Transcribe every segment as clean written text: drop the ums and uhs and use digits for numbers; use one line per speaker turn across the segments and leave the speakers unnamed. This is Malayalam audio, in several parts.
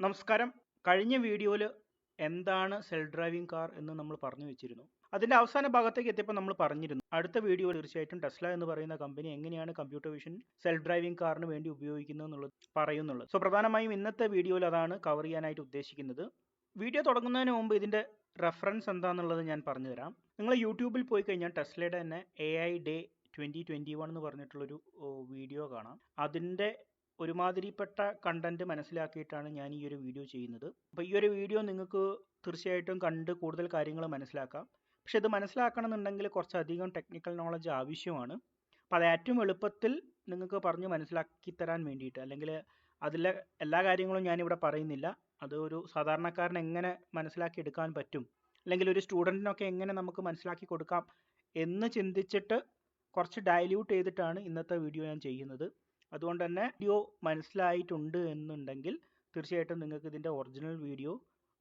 നമസ്കാരം. കഴിഞ്ഞ വീഡിയോയിൽ എന്താണ് സെൽഫ് ഡ്രൈവിംഗ് കാർ എന്ന് നമ്മൾ പറഞ്ഞു വെച്ചിരുന്നു. അതിൻ്റെ അവസാന ഭാഗത്തേക്ക് എത്തിയപ്പോൾ നമ്മൾ പറഞ്ഞിരുന്നു അടുത്ത വീഡിയോയിൽ തീർച്ചയായിട്ടും ടെസ്ല എന്ന് പറയുന്ന കമ്പനി എങ്ങനെയാണ് കമ്പ്യൂട്ടർ വിഷൻ സെൽഫ് ഡ്രൈവിംഗ് കാറിന് വേണ്ടി ഉപയോഗിക്കുന്നത് എന്നുള്ളത് പറയുന്നുള്ളത്. സോ പ്രധാനമായും ഇന്നത്തെ വീഡിയോയിൽ അതാണ് കവർ ചെയ്യാനായിട്ട് ഉദ്ദേശിക്കുന്നത്. വീഡിയോ തുടങ്ങുന്നതിന് മുമ്പ് ഇതിൻ്റെ റെഫറൻസ് എന്താണെന്നുള്ളത് ഞാൻ പറഞ്ഞുതരാം. നിങ്ങൾ യൂട്യൂബിൽ പോയി കഴിഞ്ഞാൽ ടെസ്ലയുടെ തന്നെ AI ഡേ 2021 എന്ന് പറഞ്ഞിട്ടുള്ളൊരു വീഡിയോ കാണാം. അതിൻ്റെ ഒരുമാതിരിപ്പെട്ട കണ്ടന്റ് മനസ്സിലാക്കിയിട്ടാണ് ഞാൻ ഈ ഒരു വീഡിയോ ചെയ്യുന്നത്. അപ്പോൾ ഈ ഒരു വീഡിയോ നിങ്ങൾക്ക് തീർച്ചയായിട്ടും കണ്ട് കൂടുതൽ കാര്യങ്ങൾ മനസ്സിലാക്കാം. പക്ഷെ ഇത് മനസ്സിലാക്കണമെന്നുണ്ടെങ്കിൽ കുറച്ചധികം ടെക്നിക്കൽ നോളജ് ആവശ്യമാണ്. അപ്പോൾ അത് ഏറ്റവും എളുപ്പത്തിൽ നിങ്ങൾക്ക് പറഞ്ഞ് മനസ്സിലാക്കി തരാൻ വേണ്ടിയിട്ട്, അല്ലെങ്കിൽ അതിലെ എല്ലാ കാര്യങ്ങളും ഞാനിവിടെ പറയുന്നില്ല. അത് ഒരു സാധാരണക്കാരൻ എങ്ങനെ മനസ്സിലാക്കി എടുക്കാൻ പറ്റും, അല്ലെങ്കിൽ ഒരു സ്റ്റുഡൻറ്റിനൊക്കെ എങ്ങനെ നമുക്ക് മനസ്സിലാക്കി കൊടുക്കാം എന്ന് ചിന്തിച്ചിട്ട് കുറച്ച് ഡയല്യൂട്ട് ചെയ്തിട്ടാണ് ഇന്നത്തെ വീഡിയോ ഞാൻ ചെയ്യുന്നത്. അതുകൊണ്ട് തന്നെ വീഡിയോ മനസ്സിലായിട്ടുണ്ട് എന്നുണ്ടെങ്കിൽ തീർച്ചയായിട്ടും നിങ്ങൾക്ക് ഇതിൻ്റെ ഒറിജിനൽ വീഡിയോ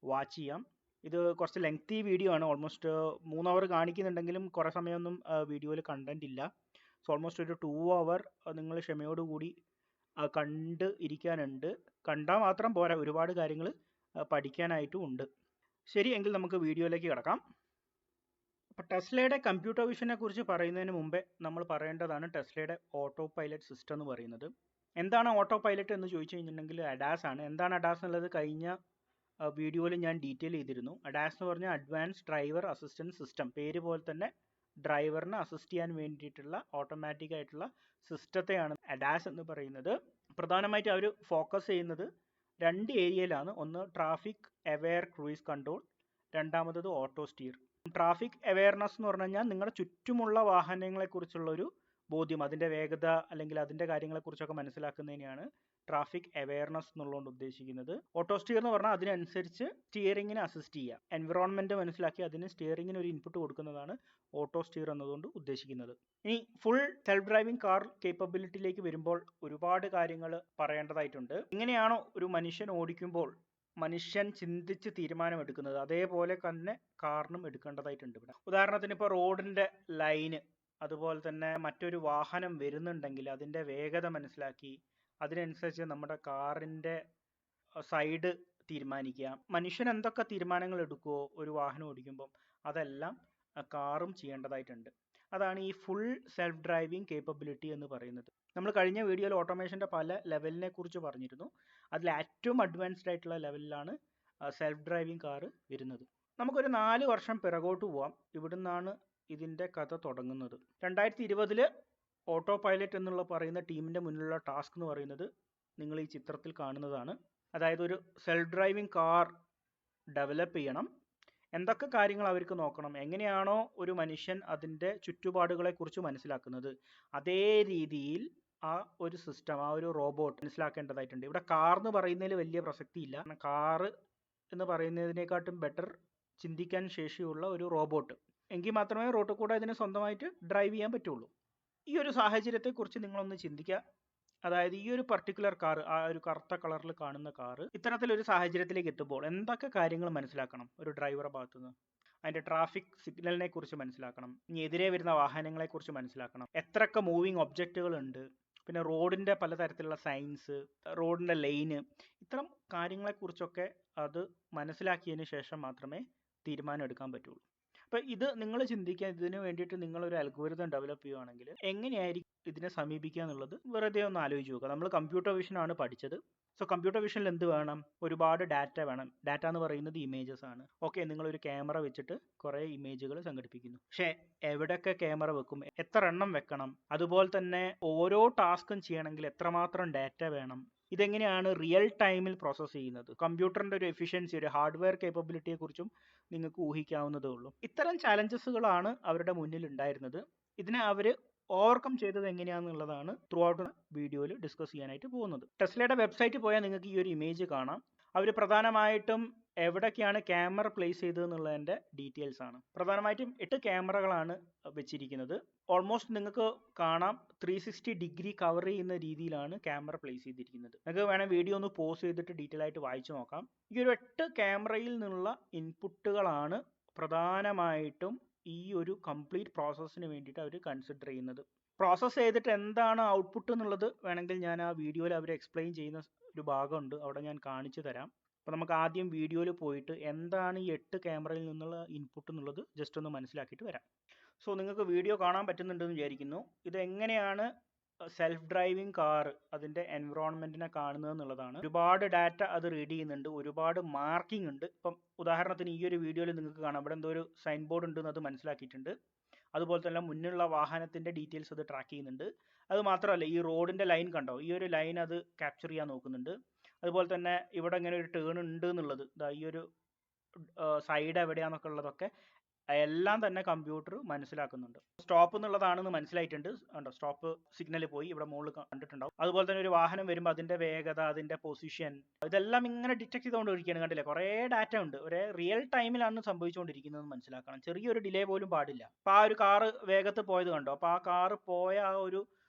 വാച്ച് ചെയ്യാം. ഇത് കുറച്ച് ലെങ്തി വീഡിയോ ആണ്. ഓൾമോസ്റ്റ് 3 അവർ കാണിക്കുന്നുണ്ടെങ്കിലും കുറേ സമയമൊന്നും വീഡിയോയിൽ കണ്ടന്റ് ഇല്ല. സോ ഓൾമോസ്റ്റ് ഒരു 2 അവർ നിങ്ങൾ ക്ഷമയോടുകൂടി കണ്ട് ഇരിക്കാനുണ്ട്. കണ്ടാൽ മാത്രം പോരാ, ഒരുപാട് കാര്യങ്ങൾ പഠിക്കാനായിട്ടും ഉണ്ട്. ശരി, എങ്കിൽ നമുക്ക് വീഡിയോയിലേക്ക് കിടക്കാം. അപ്പോൾ ടെസ്ലയുടെ കമ്പ്യൂട്ടർ വിഷനെ കുറിച്ച് പറയുന്നതിന് മുമ്പേ നമ്മൾ പറയേണ്ടതാണ് ടെസ്ലയുടെ ഓട്ടോ പൈലറ്റ് സിസ്റ്റം എന്ന് പറയുന്നത്. എന്താണ് ഓട്ടോ പൈലറ്റ് എന്ന് ചോദിച്ചു കഴിഞ്ഞിട്ടുണ്ടെങ്കിൽ അഡാസ് ആണ്. എന്താണ് അഡാസ് എന്നുള്ളത് കഴിഞ്ഞ വീഡിയോയിൽ ഞാൻ ഡീറ്റെയിൽ ചെയ്തിരുന്നു. അഡാസ് എന്ന് പറഞ്ഞാൽ അഡ്വാൻസ് ഡ്രൈവർ അസിസ്റ്റൻസ് സിസ്റ്റം. പേര് പോലെ തന്നെ ഡ്രൈവറിനെ അസിസ്റ്റ് ചെയ്യാൻ വേണ്ടിയിട്ടുള്ള ഓട്ടോമാറ്റിക് ആയിട്ടുള്ള സിസ്റ്റത്തെയാണ് അഡാസ് എന്ന് പറയുന്നത്. പ്രധാനമായിട്ട് അവർ ഫോക്കസ് ചെയ്യുന്നത് 2 ഏരിയയിലാണ്. ഒന്ന് ട്രാഫിക് അവെയർ ക്രൂയിസ് കൺട്രോൾ, രണ്ടാമത്തത് ഓട്ടോ സ്റ്റീർ. ട്രാഫിക് അവെയർനെസ് എന്ന് പറഞ്ഞു കഴിഞ്ഞാൽ നിങ്ങളുടെ ചുറ്റുമുള്ള വാഹനങ്ങളെക്കുറിച്ചുള്ള ഒരു ബോധ്യം, അതിൻ്റെ വേഗത അല്ലെങ്കിൽ അതിൻ്റെ കാര്യങ്ങളെക്കുറിച്ചൊക്കെ മനസ്സിലാക്കുന്നതിനെയാണ് ട്രാഫിക് അവെയർനെസ് എന്നുള്ളതുകൊണ്ട് ഉദ്ദേശിക്കുന്നത്. ഓട്ടോ സ്റ്റീർ എന്ന് പറഞ്ഞാൽ അതിനനുസരിച്ച് സ്റ്റിയറിങ്ങിനെ അസിസ്റ്റ് ചെയ്യുക, എൻവിറോൺമെൻറ്റ് മനസ്സിലാക്കി അതിന് സ്റ്റിയറിങ്ങിന് ഒരു ഇൻപുട്ട് കൊടുക്കുന്നതാണ് ഓട്ടോ സ്റ്റീർ എന്നതുകൊണ്ട് ഉദ്ദേശിക്കുന്നത്. ഇനി ഫുൾ സെൽഫ് ഡ്രൈവിംഗ് കാർ കേപ്പബിലിറ്റിയിലേക്ക് വരുമ്പോൾ ഒരുപാട് കാര്യങ്ങൾ പറയേണ്ടതായിട്ടുണ്ട്. എങ്ങനെയാണോ ഒരു മനുഷ്യൻ ഓടിക്കുമ്പോൾ മനുഷ്യൻ ചിന്തിച്ച് തീരുമാനമെടുക്കുന്നത്, അതേപോലെ തന്നെ കാറിനും എടുക്കേണ്ടതായിട്ടുണ്ട് ഇവിടെ. ഉദാഹരണത്തിന് ഇപ്പോൾ റോഡിൻ്റെ ലൈന്, അതുപോലെ തന്നെ മറ്റൊരു വാഹനം വരുന്നുണ്ടെങ്കിൽ അതിൻ്റെ വേഗത മനസ്സിലാക്കി അതിനനുസരിച്ച് നമ്മുടെ കാറിൻ്റെ സൈഡ് തീരുമാനിക്കുക. മനുഷ്യൻ എന്തൊക്കെ തീരുമാനങ്ങൾ എടുക്കുമോ ഒരു വാഹനം ഓടിക്കുമ്പോൾ അതെല്ലാം കാറും ചെയ്യേണ്ടതായിട്ടുണ്ട്. അതാണ് ഈ ഫുൾ സെൽഫ് ഡ്രൈവിംഗ് കേപ്പബിലിറ്റി എന്ന് പറയുന്നത്. നമ്മൾ കഴിഞ്ഞ വീഡിയോയിൽ ഓട്ടോമേഷൻ്റെ പല ലെവലിനെ കുറിച്ച് പറഞ്ഞിരുന്നു. അതിൽ ഏറ്റവും അഡ്വാൻസ്ഡ് ആയിട്ടുള്ള ലെവലിലാണ് സെൽഫ് ഡ്രൈവിംഗ് കാറ് വരുന്നത്. നമുക്കൊരു 4 വർഷം പിറകോട്ട് പോവാം. ഇവിടുന്നാണ് ഇതിൻ്റെ കഥ തുടങ്ങുന്നത്. 2020 ഓട്ടോ പൈലറ്റ് എന്നുള്ള പറയുന്ന ടീമിൻ്റെ മുന്നിലുള്ള ടാസ്ക് എന്ന് പറയുന്നത് നിങ്ങൾ ഈ ചിത്രത്തിൽ കാണുന്നതാണ്. അതായത് ഒരു സെൽഫ് ഡ്രൈവിംഗ് കാർ ഡെവലപ്പ് ചെയ്യണം. എന്തൊക്കെ കാര്യങ്ങൾ അവർക്ക് നോക്കണം, എങ്ങനെയാണോ ഒരു മനുഷ്യൻ അതിൻ്റെ ചുറ്റുപാടുകളെക്കുറിച്ച് മനസ്സിലാക്കുന്നത് അതേ രീതിയിൽ ആ ഒരു സിസ്റ്റം, ആ ഒരു റോബോട്ട് മനസ്സിലാക്കേണ്ടതായിട്ടുണ്ട്. ഇവിടെ കാർ എന്ന് പറയുന്നതിൽ വലിയ പ്രസക്തിയില്ല. കാറ് എന്ന് പറയുന്നതിനെക്കാട്ടും ബെറ്റർ ചിന്തിക്കാൻ ശേഷിയുള്ള ഒരു റോബോട്ട് എങ്കിൽ മാത്രമേ റോട്ടിൽ കൂടെ അതിനെ സ്വന്തമായിട്ട് ഡ്രൈവ് ചെയ്യാൻ പറ്റുള്ളൂ. ഈ ഒരു സാഹചര്യത്തെക്കുറിച്ച് നിങ്ങളൊന്ന് ചിന്തിക്കുക. അതായത് ഈ ഒരു പർട്ടിക്കുലർ കാർ, ആ ഒരു കറുത്ത കളറിൽ കാണുന്ന കാറ് ഇത്തരത്തിലൊരു സാഹചര്യത്തിലേക്ക് എത്തുമ്പോൾ എന്തൊക്കെ കാര്യങ്ങൾ മനസ്സിലാക്കണം ഒരു ഡ്രൈവറുടെ ഭാഗത്തുനിന്ന്? അതിൻ്റെ ട്രാഫിക് സിഗ്നലിനെ കുറിച്ച് മനസ്സിലാക്കണം, ഇനി എതിരെ വരുന്ന വാഹനങ്ങളെക്കുറിച്ച് മനസ്സിലാക്കണം, എത്രയൊക്കെ മൂവിങ് ഒബ്ജക്റ്റുകൾ ഉണ്ട്, പിന്നെ റോഡിൻ്റെ പലതരത്തിലുള്ള സൈൻസ്, റോഡിൻ്റെ ലൈന്, ഇത്തരം കാര്യങ്ങളെക്കുറിച്ചൊക്കെ അത് മനസ്സിലാക്കിയതിന് ശേഷം മാത്രമേ തീരുമാനം എടുക്കാൻ പറ്റുള്ളൂ. അപ്പോൾ ഇത് നിങ്ങൾ ചിന്തിക്കുക. ഇതിന് വേണ്ടിയിട്ട് നിങ്ങളൊരു അൽഗോരിതം ഡെവലപ്പ് ചെയ്യുകയാണെങ്കിൽ എങ്ങനെയായിരിക്കും ഇതിനെ സമീപിക്കുക എന്നുള്ളത് വെറുതെ ഒന്ന് ആലോചിച്ച് നോക്കുക. നമ്മൾ കമ്പ്യൂട്ടർ വിഷനാണ് പഠിച്ചത്. സോ കമ്പ്യൂട്ടർ വിഷനിൽ എന്ത് വേണം? ഒരുപാട് ഡാറ്റ വേണം. ഡാറ്റ എന്ന് പറയുന്നത് ഇമേജസ് ആണ്. ഓക്കെ, നിങ്ങളൊരു ക്യാമറ വെച്ചിട്ട് കുറേ ഇമേജുകൾ സംഘടിപ്പിക്കുന്നു. പക്ഷേ എവിടെയൊക്കെ ക്യാമറ വെക്കും, എത്ര എണ്ണം വെക്കണം, അതുപോലെ തന്നെ ഓരോ ടാസ്കും ചെയ്യണമെങ്കിൽ എത്രമാത്രം ഡാറ്റ വേണം, ഇതെങ്ങനെയാണ് റിയൽ ടൈമിൽ പ്രോസസ്സ് ചെയ്യുന്നത്? കമ്പ്യൂട്ടറിൻ്റെ ഒരു എഫിഷ്യൻസി, ഒരു ഹാർഡ്വെയർ കേപ്പബിലിറ്റിയെക്കുറിച്ചും നിങ്ങൾക്ക് ഊഹിക്കാവുന്നതേ ഉള്ളൂ. ഇത്തരം ചാലഞ്ചസുകളാണ് അവരുടെ മുന്നിൽ ഉണ്ടായിരുന്നത്. ഇതിനെ അവർ ഓവർകം ചെയ്തത് എങ്ങനെയാണെന്നുള്ളതാണ് ത്രൂ ഔട്ട് വീഡിയോയിൽ ഡിസ്കസ് ചെയ്യാനായിട്ട് പോകുന്നത്. ടെസ്ലയുടെ വെബ്സൈറ്റിൽ പോയാൽ നിങ്ങൾക്ക് ഈ ഒരു ഇമേജ് കാണാം. അവർ പ്രധാനമായിട്ടും എവിടേക്കാണ് ക്യാമറ പ്ലേസ് ചെയ്തതെന്നുള്ളതിൻ്റെ ഡീറ്റെയിൽസ് ആണ്. പ്രധാനമായിട്ടും 8 ക്യാമറകളാണ് വെച്ചിരിക്കുന്നത്. ഓൾമോസ്റ്റ് നിങ്ങൾക്ക് കാണാം 360 ഡിഗ്രി കവർ ചെയ്യുന്ന രീതിയിലാണ് ക്യാമറ പ്ലേസ് ചെയ്തിരിക്കുന്നത്. നിങ്ങൾക്ക് വേണമെങ്കിൽ വീഡിയോ ഒന്ന് പോസ് ചെയ്തിട്ട് ഡീറ്റെയിൽ ആയിട്ട് വായിച്ചു നോക്കാം. ഈ ഒരു 8 ക്യാമറയിൽ നിന്നുള്ള ഇൻപുട്ടുകളാണ് പ്രധാനമായിട്ടും ഈ ഒരു കംപ്ലീറ്റ് പ്രോസസ്സിന് വേണ്ടിയിട്ട് അവർ കൺസിഡർ ചെയ്യുന്നത്. പ്രോസസ്സ് ചെയ്തിട്ട് എന്താണ് ഔട്ട്പുട്ട് എന്നുള്ളത് വേണമെങ്കിൽ ഞാൻ ആ വീഡിയോയിൽ അവർ എക്സ്പ്ലെയിൻ ചെയ്യുന്ന ഒരു ഭാഗമുണ്ട്, അവിടെ ഞാൻ കാണിച്ചു തരാം. അപ്പോൾ നമുക്ക് ആദ്യം വീഡിയോയിൽ പോയിട്ട് എന്താണ് ഈ 8 ക്യാമറയിൽ നിന്നുള്ള ഇൻപുട്ട് എന്നുള്ളത് ജസ്റ്റ് ഒന്ന് മനസ്സിലാക്കിയിട്ട് വരാം. സോ നിങ്ങൾക്ക് വീഡിയോ കാണാൻ പറ്റുന്നുണ്ടെന്ന് വിചാരിക്കുന്നു. ഇതെങ്ങനെയാണ് സെൽഫ് ഡ്രൈവിംഗ് കാർ അതിൻ്റെ എൻവിറോൺമെൻറ്റിനെ കാണുന്നത് എന്നുള്ളതാണ്. ഒരുപാട് ഡാറ്റ അത് റീഡ് ചെയ്യുന്നുണ്ട്, ഒരുപാട് മാർക്കിംഗ് ഉണ്ട്. ഇപ്പം ഉദാഹരണത്തിന് ഈ ഒരു വീഡിയോയിൽ നിങ്ങൾക്ക് കാണാം, ഇവിടെ എന്തോ ഒരു സൈൻ ബോർഡ് ഉണ്ടെന്ന് അത് മനസ്സിലാക്കിയിട്ടുണ്ട്. അതുപോലെ തന്നെ മുന്നിലുള്ള വാഹനത്തിൻ്റെ ഡീറ്റെയിൽസ് അത് ട്രാക്ക് ചെയ്യുന്നുണ്ട്. അത് മാത്രമല്ല ഈ റോഡിൻ്റെ ലൈൻ കണ്ടോ, ഈ ഒരു ലൈൻ അത് ക്യാപ്ചർ ചെയ്യാൻ നോക്കുന്നുണ്ട്. അതുപോലെ തന്നെ ഇവിടെ ഇങ്ങനെ ഒരു ടേൺ ഉണ്ട് എന്നുള്ളത്, ഈ ഒരു സൈഡ് എവിടെയാണെന്നൊക്കെ ഉള്ളതൊക്കെ എല്ലാം തന്നെ കമ്പ്യൂട്ടർ മനസ്സിലാക്കുന്നുണ്ട്. സ്റ്റോപ്പ് എന്നുള്ളതാണെന്ന് മനസ്സിലായിട്ടുണ്ട്. കണ്ടോ, സ്റ്റോപ്പ് സിഗ്നൽ പോയി ഇവിടെ മുകളിൽ കണ്ടിട്ടുണ്ടാവും. അതുപോലെ തന്നെ ഒരു വാഹനം വരുമ്പോൾ അതിൻ്റെ വേഗത, അതിൻ്റെ പൊസിഷൻ, ഇതെല്ലാം ഇങ്ങനെ ഡിറ്റക്ട് ചെയ്തുകൊണ്ടിരിക്കുകയാണ്. കണ്ടില്ലേ, കുറേ ഡാറ്റ ഉണ്ട്. ഒരേ റിയൽ ടൈമിലാണ് സംഭവിച്ചുകൊണ്ടിരിക്കുന്നത് മനസ്സിലാക്കണം. ചെറിയൊരു ഡിലേ പോലും പാടില്ല. അപ്പോൾ ആ ഒരു കാറ് വേഗത്തിൽ പോയത് കണ്ടോ, അപ്പോൾ ആ കാറ് പോയ ആ ഒരു